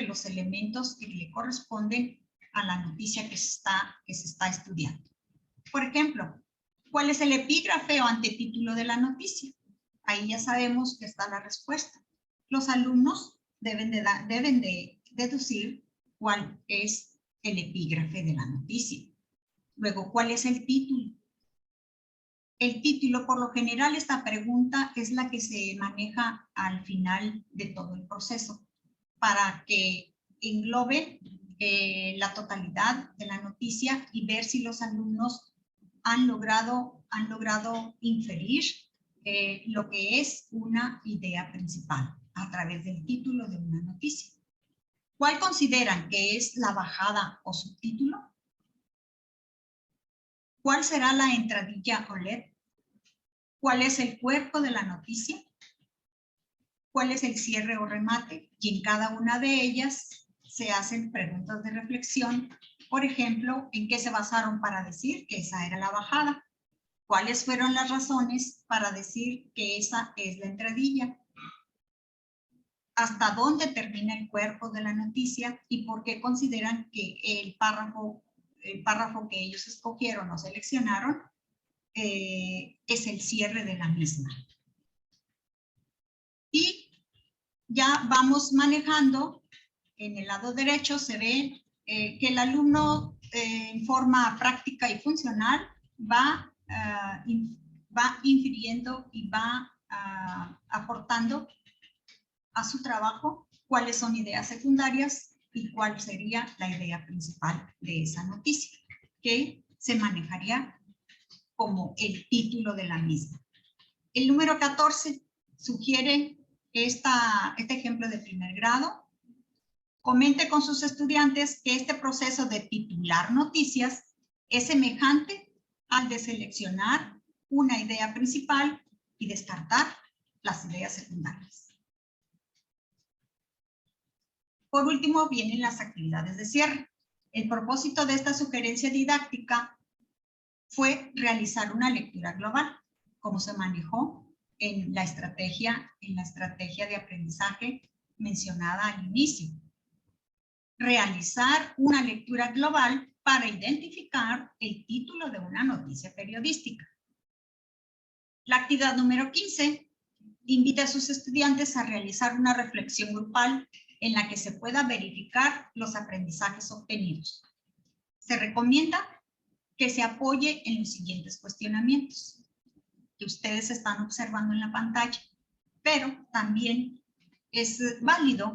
S6: los elementos que le corresponden a la noticia que se está estudiando. Por ejemplo, ¿cuál es el epígrafe o antetítulo de la noticia? Ahí ya sabemos que está la respuesta. Los alumnos deben de deducir cuál es el epígrafe de la noticia. Luego, ¿cuál es el título? El título, por lo general, esta pregunta es la que se maneja al final de todo el proceso para que englobe la totalidad de la noticia y ver si los alumnos han logrado inferir lo que es una idea principal a través del título de una noticia. ¿Cuál consideran que es la bajada o subtítulo? ¿Cuál será la entradilla o LED? ¿Cuál es el cuerpo de la noticia? ¿Cuál es el cierre o remate? Y en cada una de ellas se hacen preguntas de reflexión. Por ejemplo, ¿en qué se basaron para decir que esa era la bajada? ¿Cuáles fueron las razones para decir que esa es la entradilla? ¿Hasta dónde termina el cuerpo de la noticia? ¿Y por qué consideran que el párrafo que ellos escogieron o seleccionaron es el cierre de la misma? Y ya vamos manejando, en el lado derecho se ve que el alumno en forma práctica y funcional va infiriendo y va aportando a su trabajo cuáles son ideas secundarias y cuál sería la idea principal de esa noticia, que se manejaría como el título de la misma. El número 14 sugiere este ejemplo de primer grado. Comente con sus estudiantes que este proceso de titular noticias es semejante al de seleccionar una idea principal y descartar las ideas secundarias. Por último, vienen las actividades de cierre. El propósito de esta sugerencia didáctica fue realizar una lectura global, como se manejó en la estrategia de aprendizaje mencionada al inicio. Realizar una lectura global para identificar el título de una noticia periodística. La actividad número 15 invita a sus estudiantes a realizar una reflexión grupal en la que se pueda verificar los aprendizajes obtenidos. Se recomienda que se apoye en los siguientes cuestionamientos que ustedes están observando en la pantalla, pero también es válido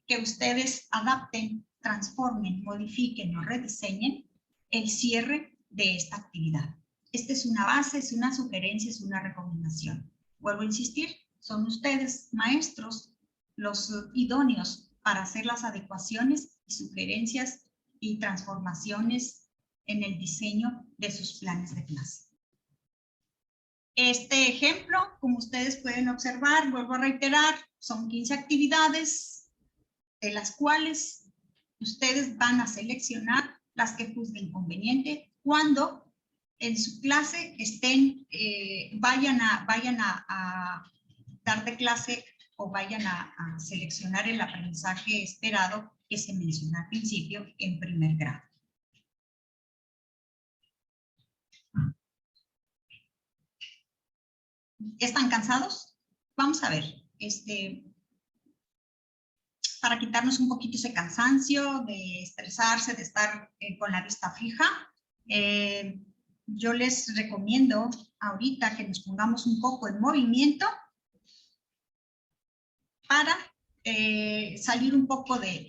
S6: que ustedes adapten, transformen, modifiquen o rediseñen el cierre de esta actividad. Esta es una base, es una sugerencia, es una recomendación. Vuelvo a insistir, son ustedes, maestros, los idóneos para hacer las adecuaciones y sugerencias y transformaciones en el diseño de sus planes de clase. Este ejemplo, como ustedes pueden observar, vuelvo a reiterar, son 15 actividades, de las cuales ustedes van a seleccionar las que juzguen conveniente cuando en su clase estén, vayan a dar de clase o vayan a seleccionar el aprendizaje esperado que se mencionó al principio en primer grado. ¿Están cansados? Vamos a ver, para quitarnos un poquito ese cansancio de estresarse, de estar con la vista fija, yo les recomiendo ahorita que nos pongamos un poco en movimiento para salir un poco de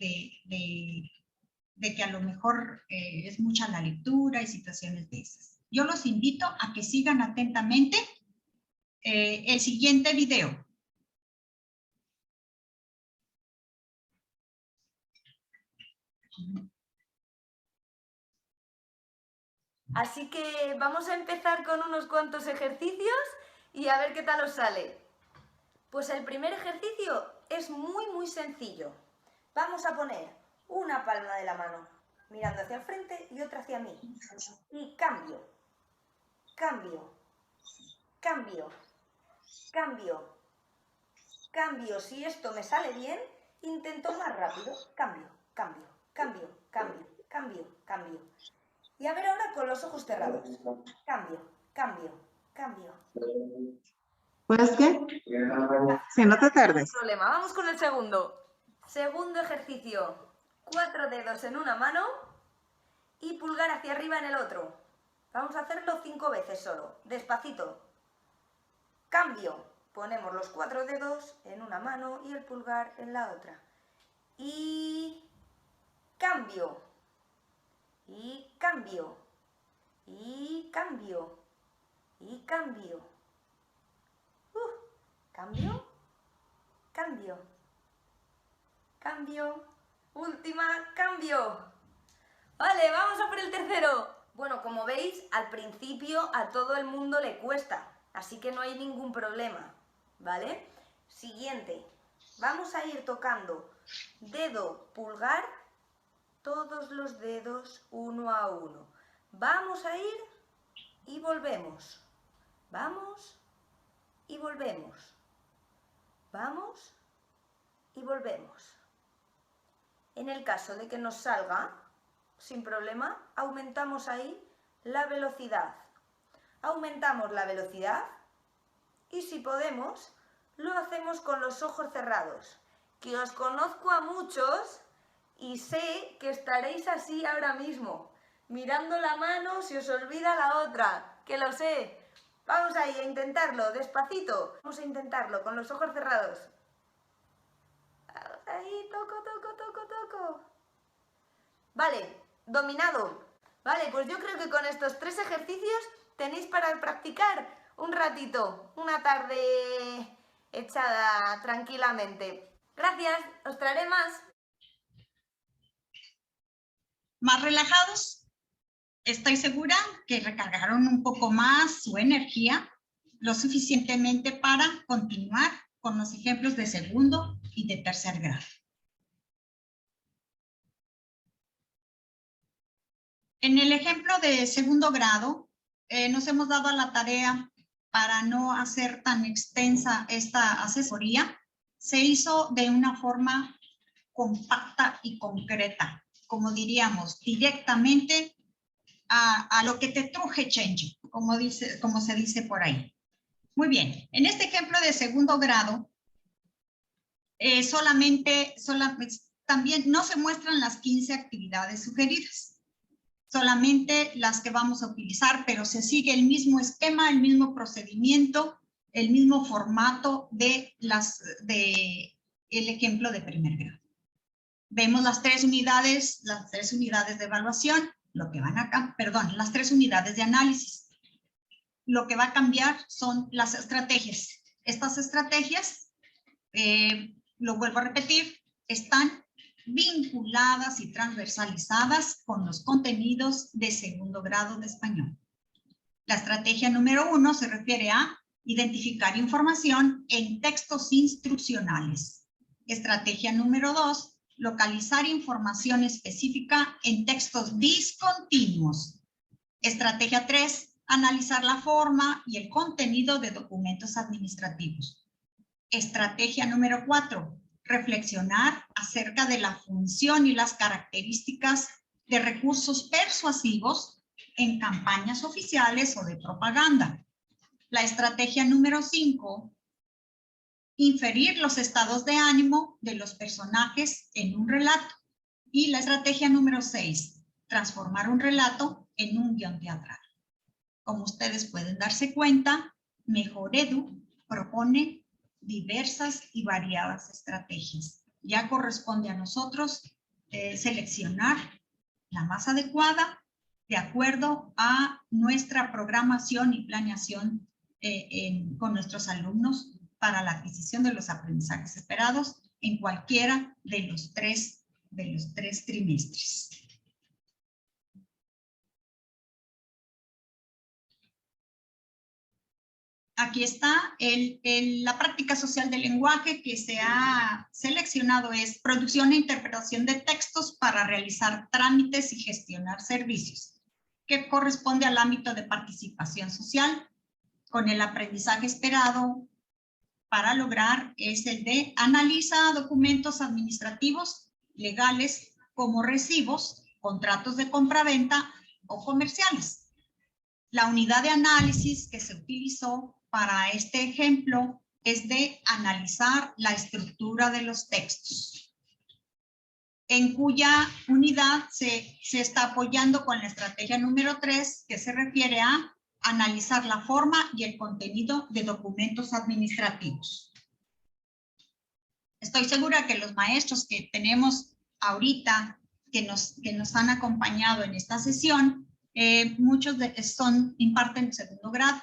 S6: que a lo mejor es mucha la lectura y situaciones de esas. Yo los invito a que sigan atentamente el siguiente video.
S8: Así que vamos a empezar con unos cuantos ejercicios y a ver qué tal os sale. Pues el primer ejercicio es muy sencillo. Vamos a poner una palma de la mano mirando hacia el frente y otra hacia mí. Y cambio, cambio, cambio, cambio, cambio. Si esto me sale bien, intento más rápido. Cambio, cambio, cambio, cambio, cambio, cambio. Y a ver ahora con los ojos cerrados. Cambio, cambio, cambio.
S9: ¿Pues qué? Si no te tardes.
S8: No hay problema. Vamos con el segundo. Segundo ejercicio. 4 dedos en una mano y pulgar hacia arriba en el otro. Vamos a hacerlo 5 veces solo. Despacito. Cambio. Ponemos los 4 dedos en una mano y el pulgar en la otra. Y cambio. Y cambio. Y cambio. Y cambio. Cambio. Cambio. Cambio. Última, cambio. Vale, vamos a por el tercero. Bueno, como veis, al principio a todo el mundo le cuesta, así que no hay ningún problema, ¿vale? Siguiente. Vamos a ir tocando dedo, pulgar, todos los dedos uno a uno. Vamos a ir y volvemos. Vamos y volvemos. Vamos y volvemos. En el caso de que nos salga, sin problema, aumentamos ahí la velocidad. Aumentamos la velocidad y si podemos, lo hacemos con los ojos cerrados. Que os conozco a muchos y sé que estaréis así ahora mismo, mirando la mano si os olvida la otra, que lo sé. Vamos ahí a intentarlo, despacito. Vamos a intentarlo con los ojos cerrados. Vamos ahí, toco, toco, toco, toco. Vale, dominado. Vale, pues yo creo que con estos 3 ejercicios tenéis para practicar un ratito, una tarde echada tranquilamente. Gracias, os traeré más.
S6: ¿Más relajados? Estoy segura que recargaron un poco más su energía, lo suficientemente para continuar con los ejemplos de segundo y de tercer grado. En el ejemplo de segundo grado, nos hemos dado a la tarea para no hacer tan extensa esta asesoría. Se hizo de una forma compacta y concreta, como diríamos, directamente a lo que te truje change, como se dice por ahí. Muy bien, en este ejemplo de segundo grado, también no se muestran las 15 actividades sugeridas, solamente las que vamos a utilizar, pero se sigue el mismo esquema, el mismo procedimiento, el mismo formato de el ejemplo de primer grado. Vemos las tres unidades de evaluación. Lo que van a, perdón, las 3 unidades de análisis. Lo que va a cambiar son las estrategias. Estas estrategias, lo vuelvo a repetir, están vinculadas y transversalizadas con los contenidos de segundo grado de español. La estrategia número 1 se refiere a identificar información en textos instruccionales. Estrategia número 2, localizar información específica en textos discontinuos. Estrategia 3, analizar la forma y el contenido de documentos administrativos. Estrategia número 4, reflexionar acerca de la función y las características de recursos persuasivos en campañas oficiales o de propaganda. La estrategia número 5, inferir los estados de ánimo de los personajes en un relato. Y la estrategia número 6, transformar un relato en un guión teatral. Como ustedes pueden darse cuenta, Mejoredu propone diversas y variadas estrategias. Ya corresponde a nosotros seleccionar la más adecuada de acuerdo a nuestra programación y planeación con nuestros alumnos para la adquisición de los aprendizajes esperados en cualquiera de los tres trimestres. Aquí está la práctica social del lenguaje que se ha seleccionado es producción e interpretación de textos para realizar trámites y gestionar servicios, que corresponde al ámbito de participación social, con el aprendizaje esperado para lograr es el de analiza documentos administrativos legales como recibos, contratos de compraventa o comerciales. La unidad de análisis que se utilizó para este ejemplo es de analizar la estructura de los textos, en cuya unidad se está apoyando con la estrategia número 3, que se refiere a analizar la forma y el contenido de documentos administrativos. Estoy segura que los maestros que tenemos ahorita, que nos han acompañado en esta sesión, muchos imparten segundo grado.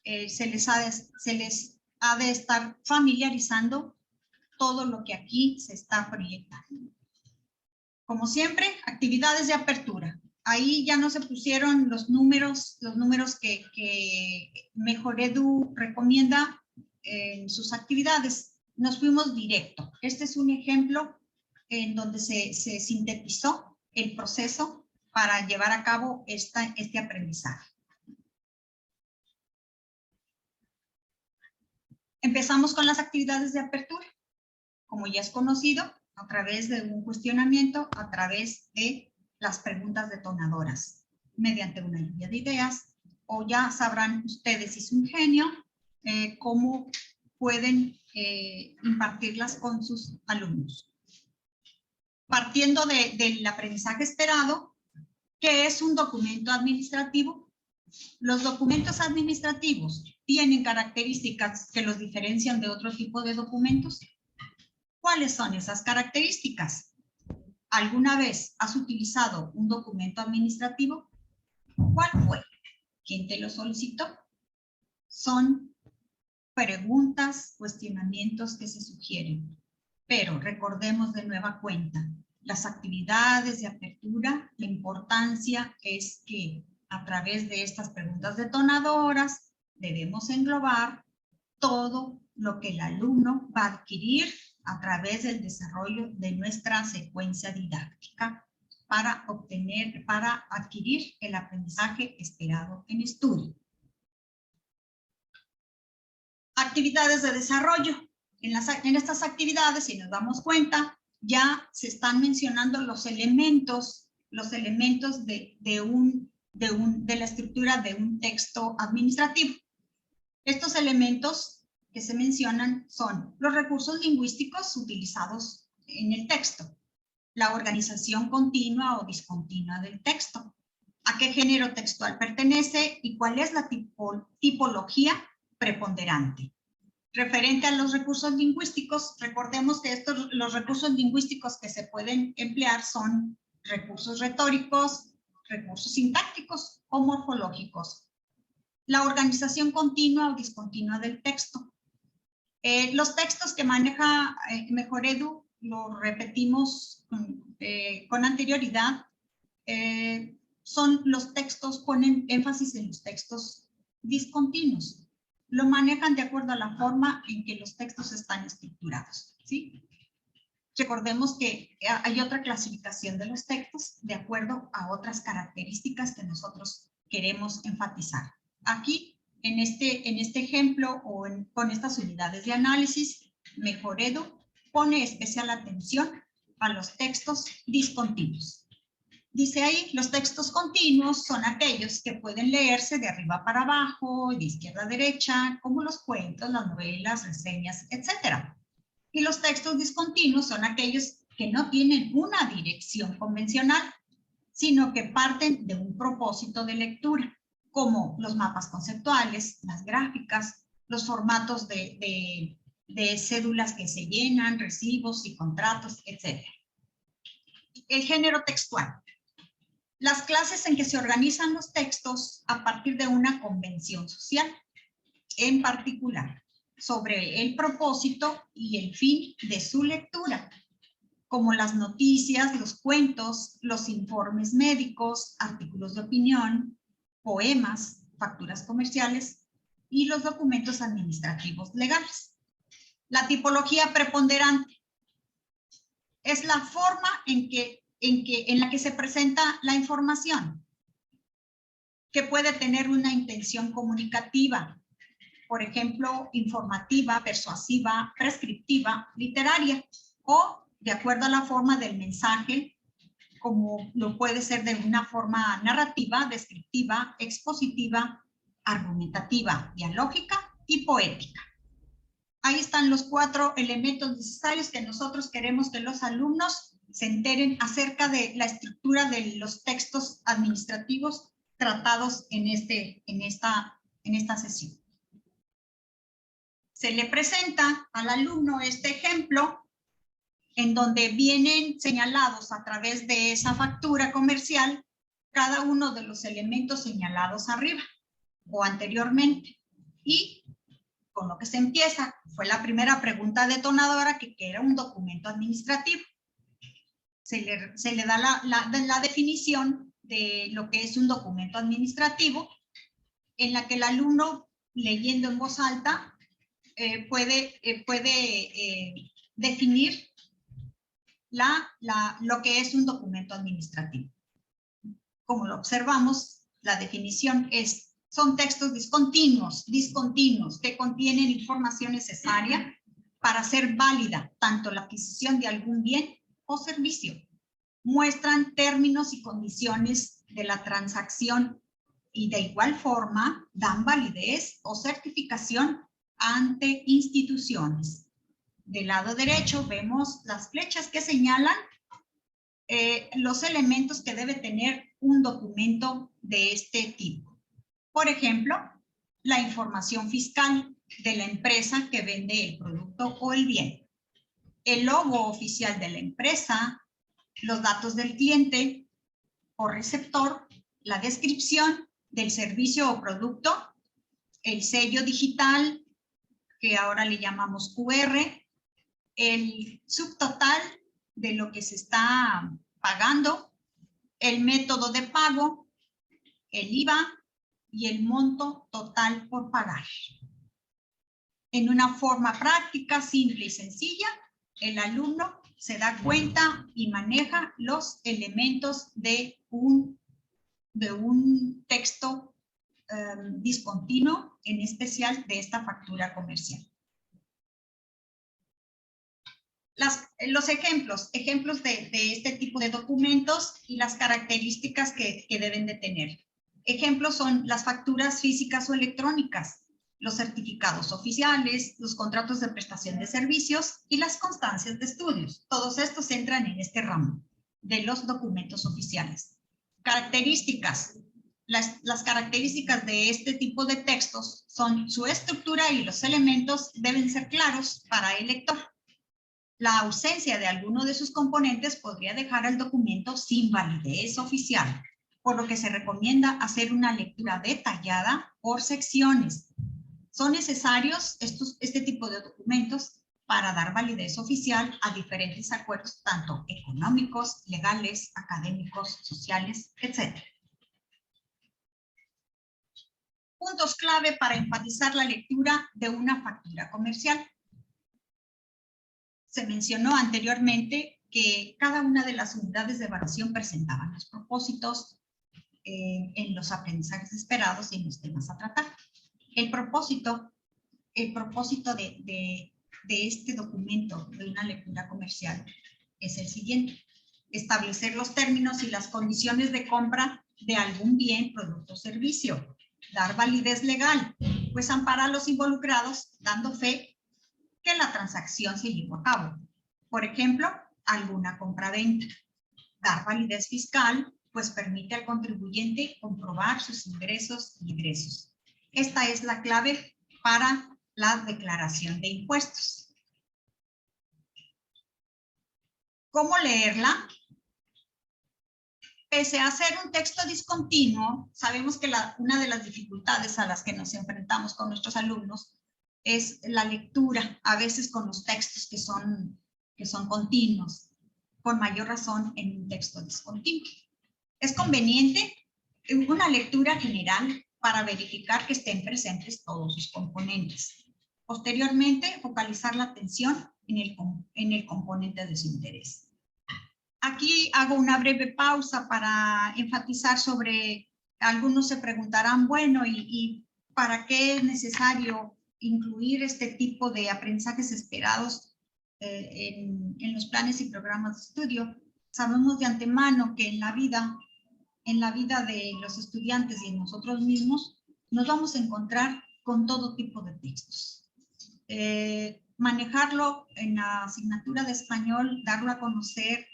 S6: Se les ha de estar familiarizando todo lo que aquí se está proyectando. Como siempre, actividades de apertura. Ahí ya no se pusieron los números que Mejoredu recomienda en sus actividades. Nos fuimos directo. Este es un ejemplo en donde se sintetizó el proceso para llevar a cabo este aprendizaje. Empezamos con las actividades de apertura. Como ya es conocido, a través de un cuestionamiento, a través de las preguntas detonadoras, mediante una lluvia de ideas, o ya sabrán ustedes, si es un genio, cómo pueden impartirlas con sus alumnos. Partiendo del aprendizaje esperado, ¿qué es un documento administrativo? Los documentos administrativos tienen características que los diferencian de otro tipo de documentos. ¿Cuáles son esas características? ¿Alguna vez has utilizado un documento administrativo? ¿Cuál fue? ¿Quién te lo solicitó? Son preguntas, cuestionamientos que se sugieren. Pero recordemos de nueva cuenta, las actividades de apertura, la importancia es que a través de estas preguntas detonadoras debemos englobar todo lo que el alumno va a adquirir a través del desarrollo de nuestra secuencia didáctica para adquirir el aprendizaje esperado en estudio. Actividades de desarrollo. En estas actividades, si nos damos cuenta, ya se están mencionando los elementos de la estructura de un texto administrativo. Estos elementos que se mencionan son los recursos lingüísticos utilizados en el texto, la organización continua o discontinua del texto, a qué género textual pertenece y cuál es la tipología preponderante. Referente a los recursos lingüísticos, recordemos que los recursos lingüísticos que se pueden emplear son recursos retóricos, recursos sintácticos o morfológicos. La organización continua o discontinua del texto. Los textos que maneja Mejoredu, lo repetimos con anterioridad, son los textos, ponen énfasis en los textos discontinuos. Lo manejan de acuerdo a la forma en que los textos están estructurados, ¿sí? Recordemos que hay otra clasificación de los textos de acuerdo a otras características que nosotros queremos enfatizar. Aquí, en este ejemplo o con estas unidades de análisis, Mejoredu pone especial atención a los textos discontinuos. Dice ahí, los textos continuos son aquellos que pueden leerse de arriba para abajo, de izquierda a derecha, como los cuentos, las novelas, reseñas, etc. Y los textos discontinuos son aquellos que no tienen una dirección convencional, sino que parten de un propósito de lectura, como los mapas conceptuales, las gráficas, los formatos de cédulas que se llenan, recibos y contratos, etc. El género textual. Las clases en que se organizan los textos a partir de una convención social, en particular, sobre el propósito y el fin de su lectura, como las noticias, los cuentos, los informes médicos, artículos de opinión, poemas, facturas comerciales y los documentos administrativos legales. La tipología preponderante es la forma en la que se presenta la información, que puede tener una intención comunicativa, por ejemplo, informativa, persuasiva, prescriptiva, literaria, o de acuerdo a la forma del mensaje, como lo puede ser de una forma narrativa, descriptiva, expositiva, argumentativa, dialógica y poética. Ahí están los 4 elementos necesarios que nosotros queremos que los alumnos se enteren acerca de la estructura de los textos administrativos tratados en esta sesión. Se le presenta al alumno este ejemplo en donde vienen señalados a través de esa factura comercial cada uno de los elementos señalados arriba o anteriormente. Y con lo que se empieza fue la primera pregunta detonadora, que era un documento administrativo. Se le da la definición de lo que es un documento administrativo, en la que el alumno, leyendo en voz alta, puede definir lo que es un documento administrativo. Como lo observamos, la definición son textos discontinuos, que contienen información necesaria para hacer válida tanto la adquisición de algún bien o servicio. Muestran términos y condiciones de la transacción y de igual forma dan validez o certificación ante instituciones. Del lado derecho vemos las flechas que señalan los elementos que debe tener un documento de este tipo. Por ejemplo, la información fiscal de la empresa que vende el producto o el bien, el logo oficial de la empresa, los datos del cliente o receptor, la descripción del servicio o producto, el sello digital, que ahora le llamamos QR, el subtotal de lo que se está pagando, el método de pago, el IVA y el monto total por pagar. En una forma práctica, simple y sencilla, el alumno se da cuenta y maneja los elementos de un texto discontinuo, en especial de esta factura comercial. Los ejemplos de este tipo de documentos y las características que deben de tener. Ejemplos son las facturas físicas o electrónicas, los certificados oficiales, los contratos de prestación de servicios y las constancias de estudios. Todos estos entran en este ramo de los documentos oficiales. Características. Las características de este tipo de textos son su estructura y los elementos deben ser claros para el lector. La ausencia de alguno de sus componentes podría dejar al documento sin validez oficial. por lo que se recomienda hacer una lectura detallada por secciones. Son necesarios este tipo de documentos para dar validez oficial a diferentes acuerdos, tanto económicos, legales, académicos, sociales, etc. Puntos clave para enfatizar la lectura de una factura comercial. Se mencionó anteriormente que cada una de las unidades de evaluación presentaban los propósitos en los aprendizajes esperados y en los temas a tratar. El propósito de este documento de una lectura comercial es el siguiente: establecer los términos y las condiciones de compra de algún bien, producto o servicio, dar validez legal, pues ampara a los involucrados dando fe que la transacción se llevó a cabo. Por ejemplo, alguna compraventa. Dar validez fiscal, pues permite al contribuyente comprobar sus ingresos y egresos. Esta es la clave para la declaración de impuestos. ¿Cómo leerla? Pese a ser un texto discontinuo, sabemos que una de las dificultades a las que nos enfrentamos con nuestros alumnos es la lectura, a veces con los textos que son continuos, con mayor razón en un texto discontinuo. Es conveniente una lectura general para verificar que estén presentes todos sus componentes. Posteriormente, focalizar la atención en el componente de su interés. Aquí hago una breve pausa para enfatizar sobre, algunos se preguntarán, bueno, ¿y para qué es necesario incluir este tipo de aprendizajes esperados en los planes y programas de estudio? Sabemos de antemano que en la vida de los estudiantes y en nosotros mismos nos vamos a encontrar con todo tipo de textos. Manejarlo en la asignatura de español, darlo a conocer,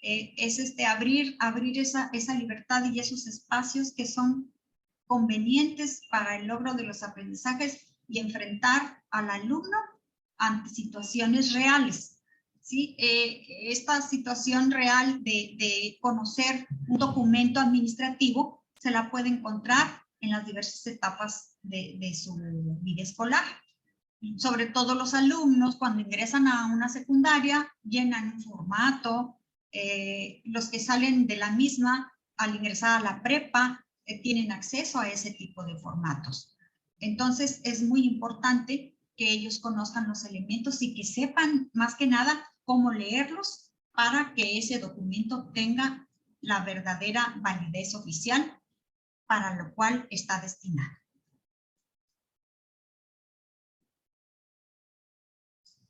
S6: es abrir esa libertad y esos espacios que son convenientes para el logro de los aprendizajes y enfrentar al alumno ante situaciones reales. ¿Sí? Esta situación real de conocer un documento administrativo se la puede encontrar en las diversas etapas de su vida escolar. Sobre todo los alumnos, cuando ingresan a una secundaria, llenan un formato. Los que salen de la misma al ingresar a la prepa tienen acceso a ese tipo de formatos. Entonces es muy importante que ellos conozcan los elementos y que sepan más que nada cómo leerlos para que ese documento tenga la verdadera validez oficial para lo cual está destinado.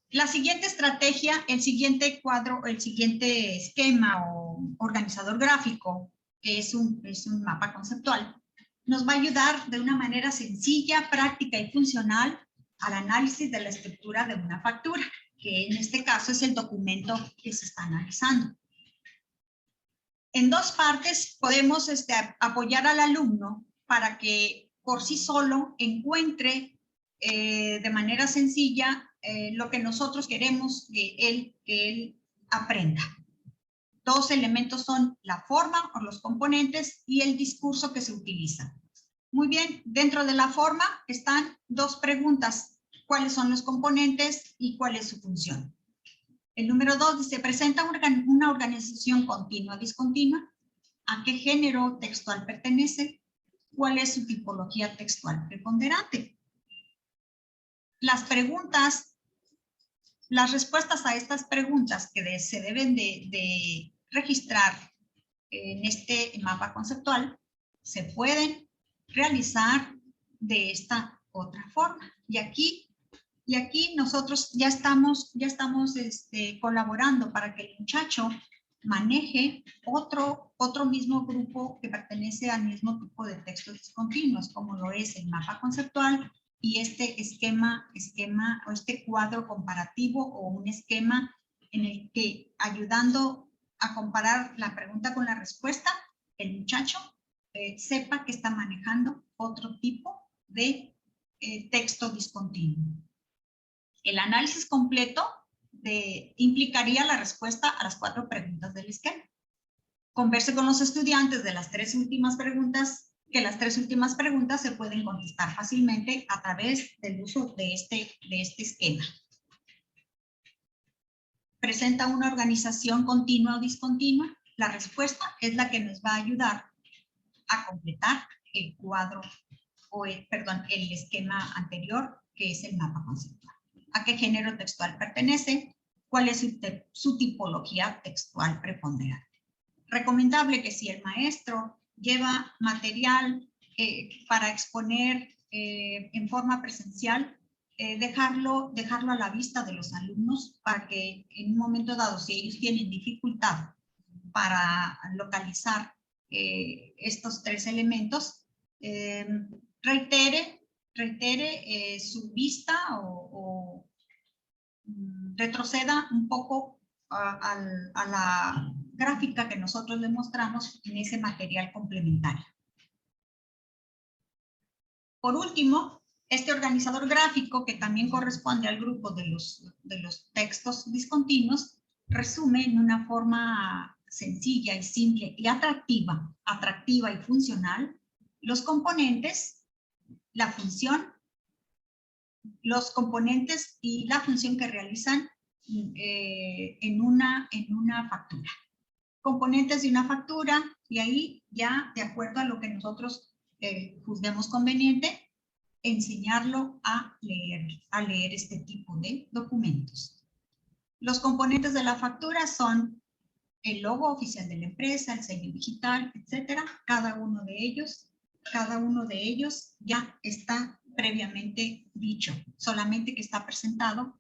S6: La siguiente estrategia, el siguiente cuadro, el siguiente esquema o organizador gráfico, que es un mapa conceptual, nos va a ayudar de una manera sencilla, práctica y funcional al análisis de la estructura de una factura, que en este caso es el documento que se está analizando. En dos partes podemos apoyar al alumno para que por sí solo encuentre de manera sencilla lo que nosotros queremos que él aprenda. Dos elementos son la forma o los componentes y el discurso que se utiliza. Muy bien, dentro de la forma están dos preguntas: ¿cuáles son los componentes y cuál es su función? El número 2 dice: ¿presenta una organización continua o discontinua? ¿A qué género textual pertenece? ¿Cuál es su tipología textual preponderante? Las respuestas a estas preguntas que se deben de registrar en este mapa conceptual se pueden realizar de esta otra forma. Y aquí nosotros ya estamos colaborando para que el muchacho maneje otro mismo grupo que pertenece al mismo tipo de textos discontinuos, como lo es el mapa conceptual y este esquema o este cuadro comparativo o un esquema en el que, ayudando a comparar la pregunta con la respuesta, el muchacho sepa que está manejando otro tipo de texto discontinuo. El análisis completo implicaría la respuesta a las 4 preguntas del esquema. Converse con los estudiantes de las tres últimas preguntas, que las tres últimas preguntas se pueden contestar fácilmente a través del uso de este esquema. ¿Presenta una organización continua o discontinua? La respuesta es la que nos va a ayudar a completar el cuadro, el esquema anterior, que es el mapa conceptual. ¿A qué género textual pertenece? ¿Cuál es su tipología textual preponderante? Recomendable que si el maestro lleva material para exponer en forma presencial, dejarlo a la vista de los alumnos para que en un momento dado, si ellos tienen dificultad para localizar estos tres elementos, reitere su vista o retroceda un poco a la gráfica que nosotros le mostramos en ese material complementario. Por último, este organizador gráfico, que también corresponde al grupo de los textos discontinuos, resume en una forma sencilla y simple y atractiva y funcional los componentes, la función, los componentes y la función que realizan en una factura. Componentes de una factura, y ahí ya, de acuerdo a lo que nosotros juzguemos conveniente, enseñarlo a leer este tipo de documentos. Los componentes de la factura son el logo oficial de la empresa, el sello digital, etcétera. Cada uno de ellos ya está previamente dicho, solamente que está presentado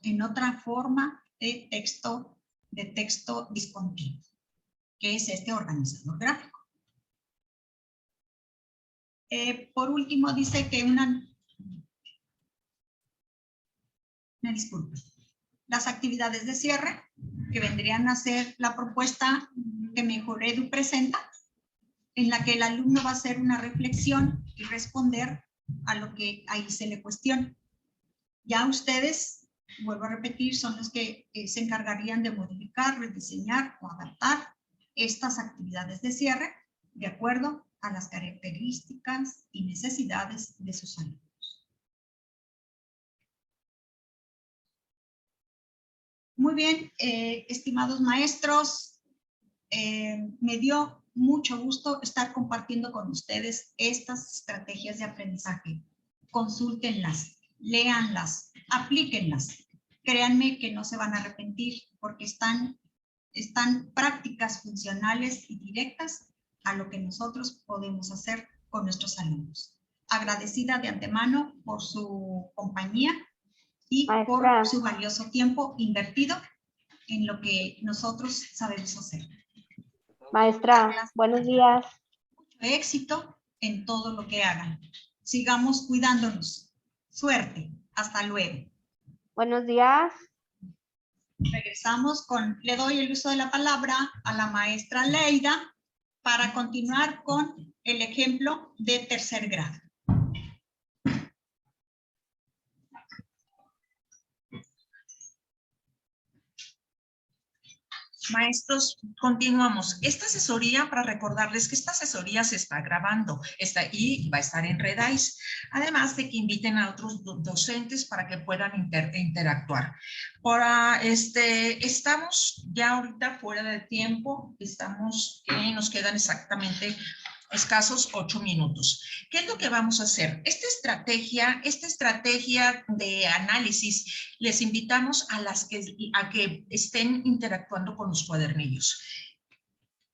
S6: en otra forma de texto discontinuo, que es este organizador gráfico. Por último, dice que disculpa. Las actividades de cierre, que vendrían a ser la propuesta que Mejor Edu presenta, en la que el alumno va a hacer una reflexión y responder a lo que ahí se le cuestiona. Ya ustedes, vuelvo a repetir, son los que se encargarían de modificar, rediseñar o adaptar estas actividades de cierre de acuerdo a las características y necesidades de sus alumnos. Muy bien, estimados maestros, me dio mucho gusto estar compartiendo con ustedes estas estrategias de aprendizaje. Consúltenlas, léanlas, aplíquenlas. Créanme que no se van a arrepentir porque están prácticas funcionales y directas a lo que nosotros podemos hacer con nuestros alumnos. Agradecida de antemano por su compañía y por su valioso tiempo invertido en lo que nosotros sabemos hacer.
S9: Maestra, buenos días.
S6: Mucho éxito en todo lo que hagan. Sigamos cuidándonos. Suerte. Hasta luego.
S9: Buenos días.
S6: Regresamos le doy el uso de la palabra a la maestra Leida para continuar con el ejemplo de tercer grado.
S2: Maestros, continuamos. Esta asesoría, para recordarles que esta asesoría se está grabando y va a estar en Redais, además de que inviten a otros docentes para que puedan interactuar. Estamos ya ahorita fuera de tiempo, nos quedan exactamente escasos 8 minutos. ¿Qué es lo que vamos a hacer? Esta estrategia de análisis, les invitamos a que estén interactuando con los cuadernillos.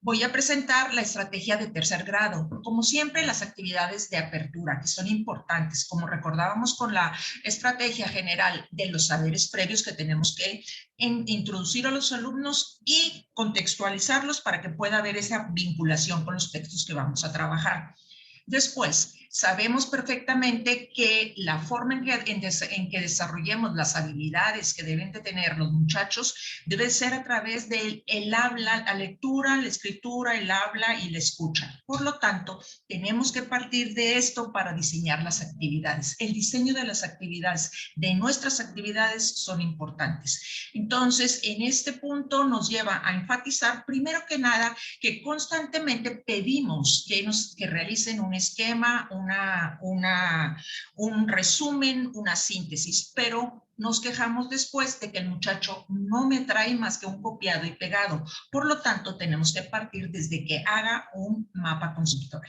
S2: Voy a presentar la estrategia de tercer grado. Como siempre, las actividades de apertura, que son importantes, como recordábamos con la estrategia general de los saberes previos que tenemos que introducir a los alumnos y contextualizarlos para que pueda haber esa vinculación con los textos que vamos a trabajar. Después, Sabemos perfectamente que la forma en que desarrollemos las habilidades que deben de tener los muchachos debe ser a través del habla, la lectura, la escritura, el habla y la escucha. Por lo tanto, tenemos que partir de esto para diseñar las actividades. El diseño de las actividades, de nuestras actividades, son importantes. Entonces, en este punto nos lleva a enfatizar, primero que nada, que constantemente pedimos que realicen un esquema, un resumen, una síntesis, pero nos quejamos después de que el muchacho no me trae más que un copiado y pegado. Por lo tanto, tenemos que partir desde que haga un mapa conceptual,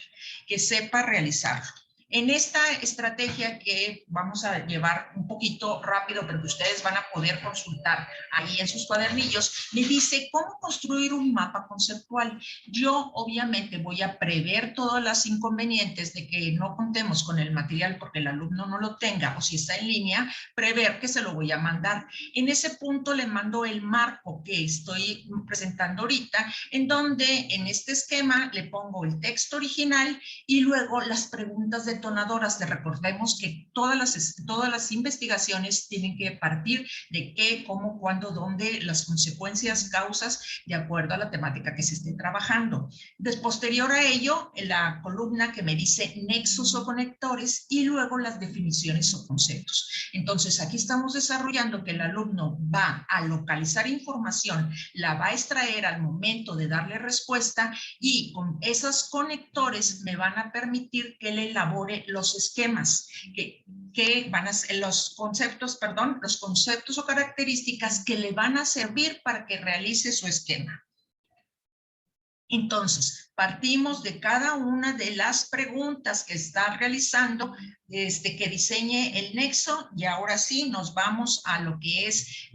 S2: que sepa realizarlo. En esta estrategia que vamos a llevar un poquito rápido, pero que ustedes van a poder consultar ahí en sus cuadernillos, me dice cómo construir un mapa conceptual. Yo obviamente voy a prever todos los inconvenientes de que no contemos con el material porque el alumno no lo tenga, o si está en línea, prever que se lo voy a mandar. En ese punto le mando el marco que estoy presentando ahorita, en donde en este esquema le pongo el texto original y luego las preguntas detonadoras. Recordemos que todas las investigaciones tienen que partir de qué, cómo, cuándo, dónde, las consecuencias, causas, de acuerdo a la temática que se esté trabajando. Posterior a ello, la columna que me dice nexos o conectores y luego las definiciones o conceptos. Entonces, aquí estamos desarrollando que el alumno va a localizar información, la va a extraer al momento de darle respuesta y con esos conectores me van a permitir que él elabore los esquemas, que van a ser los conceptos o características que le van a servir para que realice su esquema. Entonces, partimos de cada una de las preguntas que está realizando, que diseñe el nexo, y ahora sí nos vamos a lo que es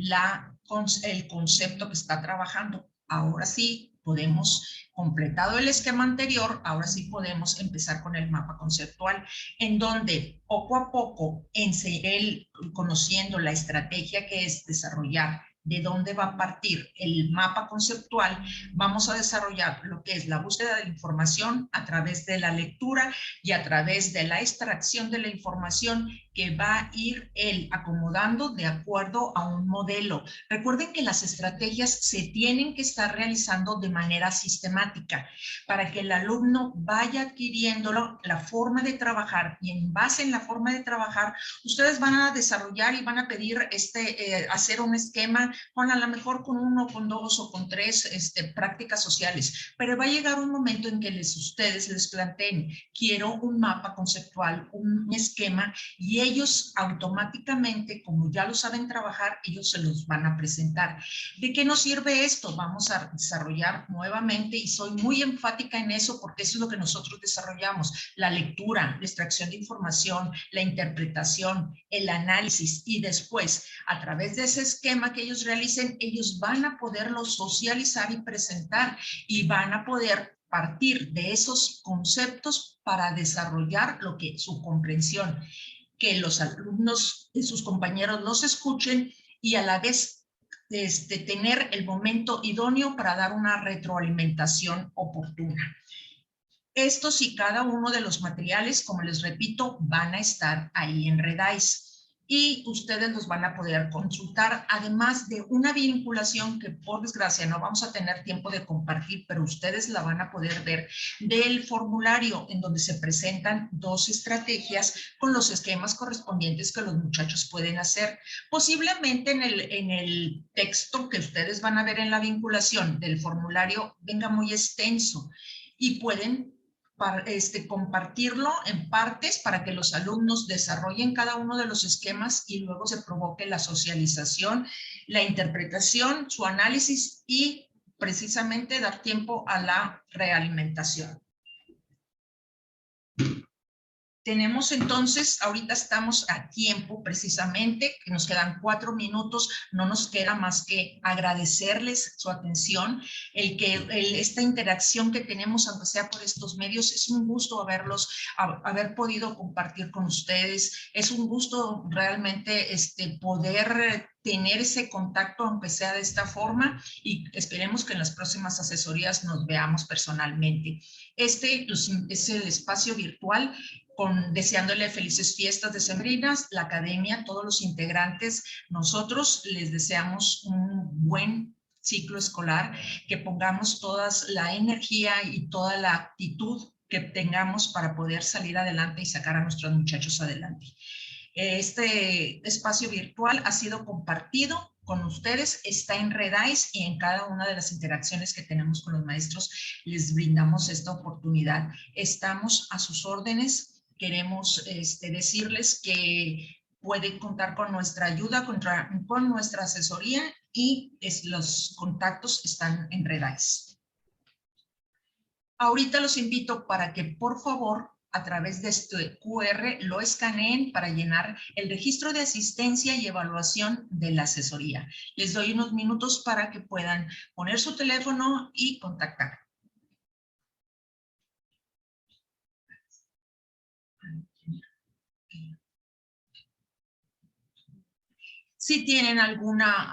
S2: el concepto que está trabajando. Ahora sí podemos, completado el esquema anterior, ahora sí podemos empezar con el mapa conceptual, en donde poco a poco, él conociendo la estrategia que es desarrollar de dónde va a partir el mapa conceptual, vamos a desarrollar lo que es la búsqueda de información a través de la lectura y a través de la extracción de la información que va a ir él acomodando de acuerdo a un modelo. Recuerden que las estrategias se tienen que estar realizando de manera sistemática para que el alumno vaya adquiriendo la forma de trabajar, y en base en la forma de trabajar, ustedes van a desarrollar y van a pedir hacer un esquema con a lo mejor con 1, con 2 o con 3 prácticas sociales, pero va a llegar un momento en que ustedes les planteen, quiero un mapa conceptual, un esquema, y ellos automáticamente, como ya lo saben trabajar, ellos se los van a presentar. ¿De qué nos sirve esto? Vamos a desarrollar nuevamente, y soy muy enfática en eso porque eso es lo que nosotros desarrollamos: la lectura, la extracción de información, la interpretación, el análisis, y después, a través de ese esquema que ellos realicen, ellos van a poderlo socializar y presentar, y van a poder partir de esos conceptos para desarrollar su comprensión, que los alumnos, sus compañeros los escuchen y a la vez tener el momento idóneo para dar una retroalimentación oportuna. Estos y cada uno de los materiales, como les repito, van a estar ahí en Redice y ustedes los van a poder consultar, además de una vinculación que por desgracia no vamos a tener tiempo de compartir, pero ustedes la van a poder ver, del formulario en donde se presentan 2 estrategias con los esquemas correspondientes que los muchachos pueden hacer. Posiblemente en el texto que ustedes van a ver en la vinculación del formulario venga muy extenso y pueden compartirlo en partes para que los alumnos desarrollen cada uno de los esquemas y luego se provoque la socialización, la interpretación, su análisis y precisamente dar tiempo a la realimentación. Tenemos entonces, ahorita estamos a tiempo precisamente, que nos quedan 4 minutos, no nos queda más que agradecerles su atención, esta interacción que tenemos, aunque sea por estos medios, es un gusto haber podido compartir con ustedes, es un gusto realmente poder tener ese contacto, aunque sea de esta forma, y esperemos que en las próximas asesorías nos veamos personalmente. Es el espacio virtual deseándole felices fiestas decembrinas, la academia, todos los integrantes, nosotros les deseamos un buen ciclo escolar, que pongamos toda la energía y toda la actitud que tengamos para poder salir adelante y sacar a nuestros muchachos adelante. Este espacio virtual ha sido compartido con ustedes, está en Redais y en cada una de las interacciones que tenemos con los maestros les brindamos esta oportunidad. Estamos a sus órdenes, queremos decirles que pueden contar con nuestra ayuda, con nuestra asesoría y los contactos están en Redais. Ahorita los invito para que por favor a través de este QR lo escaneen para llenar el registro de asistencia y evaluación de la asesoría. Les doy unos minutos para que puedan poner su teléfono y contactar. Si tienen alguna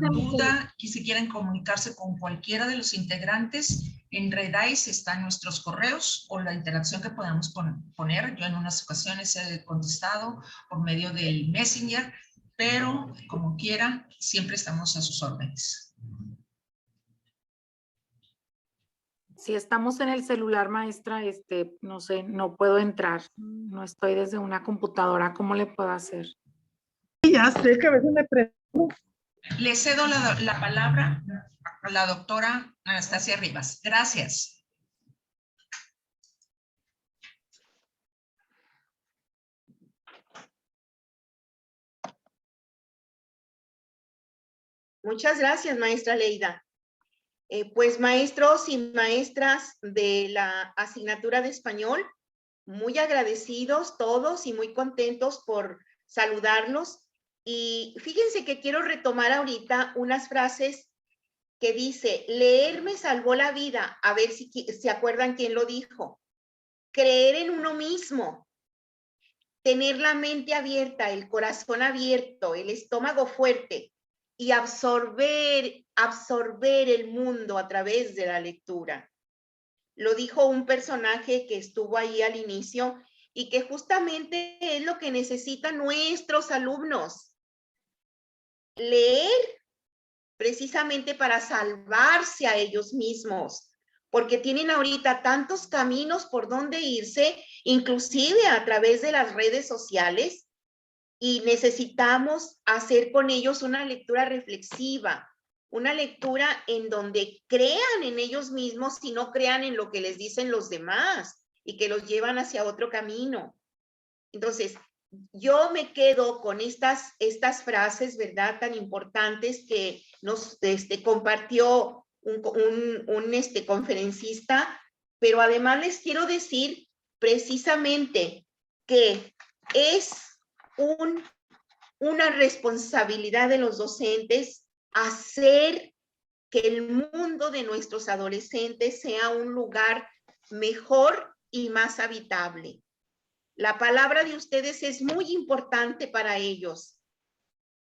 S2: duda y si quieren comunicarse con cualquiera de los integrantes, en Redais están nuestros correos o la interacción que podamos poner. Yo en unas ocasiones he contestado por medio del Messenger, pero como quiera, siempre estamos a sus órdenes.
S10: Si estamos en el celular, maestra, no sé, no puedo entrar. No estoy desde una computadora. ¿Cómo le puedo hacer?
S9: Ya sé que a veces me pregunto.
S2: Le cedo la palabra a la doctora Anastasia Rivas. Gracias.
S1: Muchas gracias, maestra Leida. Pues maestros y maestras de la asignatura de español, muy agradecidos todos y muy contentos por saludarlos. Y fíjense que quiero retomar ahorita unas frases que dice, leer me salvó la vida. A ver si se acuerdan quién lo dijo. Creer en uno mismo. Tener la mente abierta, el corazón abierto, el estómago fuerte y absorber el mundo a través de la lectura. Lo dijo un personaje que estuvo ahí al inicio y que justamente es lo que necesitan nuestros alumnos. Leer precisamente para salvarse a ellos mismos, porque tienen ahorita tantos caminos por donde irse, inclusive a través de las redes sociales, y necesitamos hacer con ellos una lectura reflexiva, una lectura en donde crean en ellos mismos y no crean en lo que les dicen los demás y que los llevan hacia otro camino. Entonces, yo me quedo con estas frases, ¿verdad?, tan importantes que nos compartió un conferencista, pero además les quiero decir precisamente que es una responsabilidad de los docentes hacer que el mundo de nuestros adolescentes sea un lugar mejor y más habitable. La palabra de ustedes es muy importante para ellos.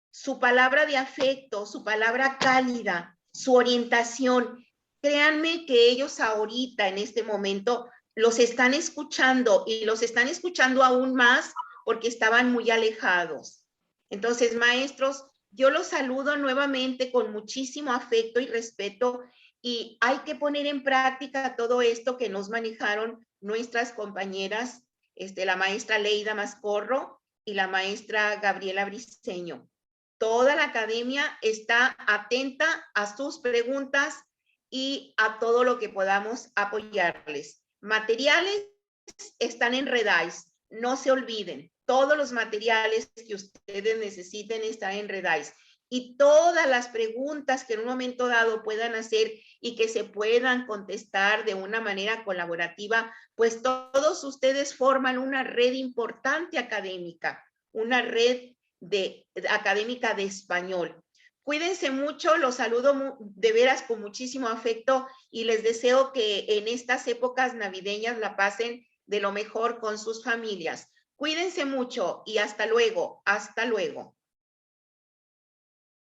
S1: Su palabra de afecto, su palabra cálida, su orientación. Créanme que ellos ahorita, en este momento, los están escuchando y los están escuchando aún más porque estaban muy alejados. Entonces, maestros, yo los saludo nuevamente con muchísimo afecto y respeto y hay que poner en práctica todo esto que nos manejaron nuestras compañeras, la maestra Leida Mascorro y la maestra Gabriela Briceño. Toda la academia está atenta a sus preguntas y a todo lo que podamos apoyarles. Materiales están en Redais, no se olviden. Todos los materiales que ustedes necesiten están en Redais. Y todas las preguntas que en un momento dado puedan hacer y que se puedan contestar de una manera colaborativa, pues todos ustedes forman una red importante académica, una red académica de español. Cuídense mucho, los saludo de veras con muchísimo afecto y les deseo que en estas épocas navideñas la pasen de lo mejor con sus familias. Cuídense mucho y hasta luego, hasta luego.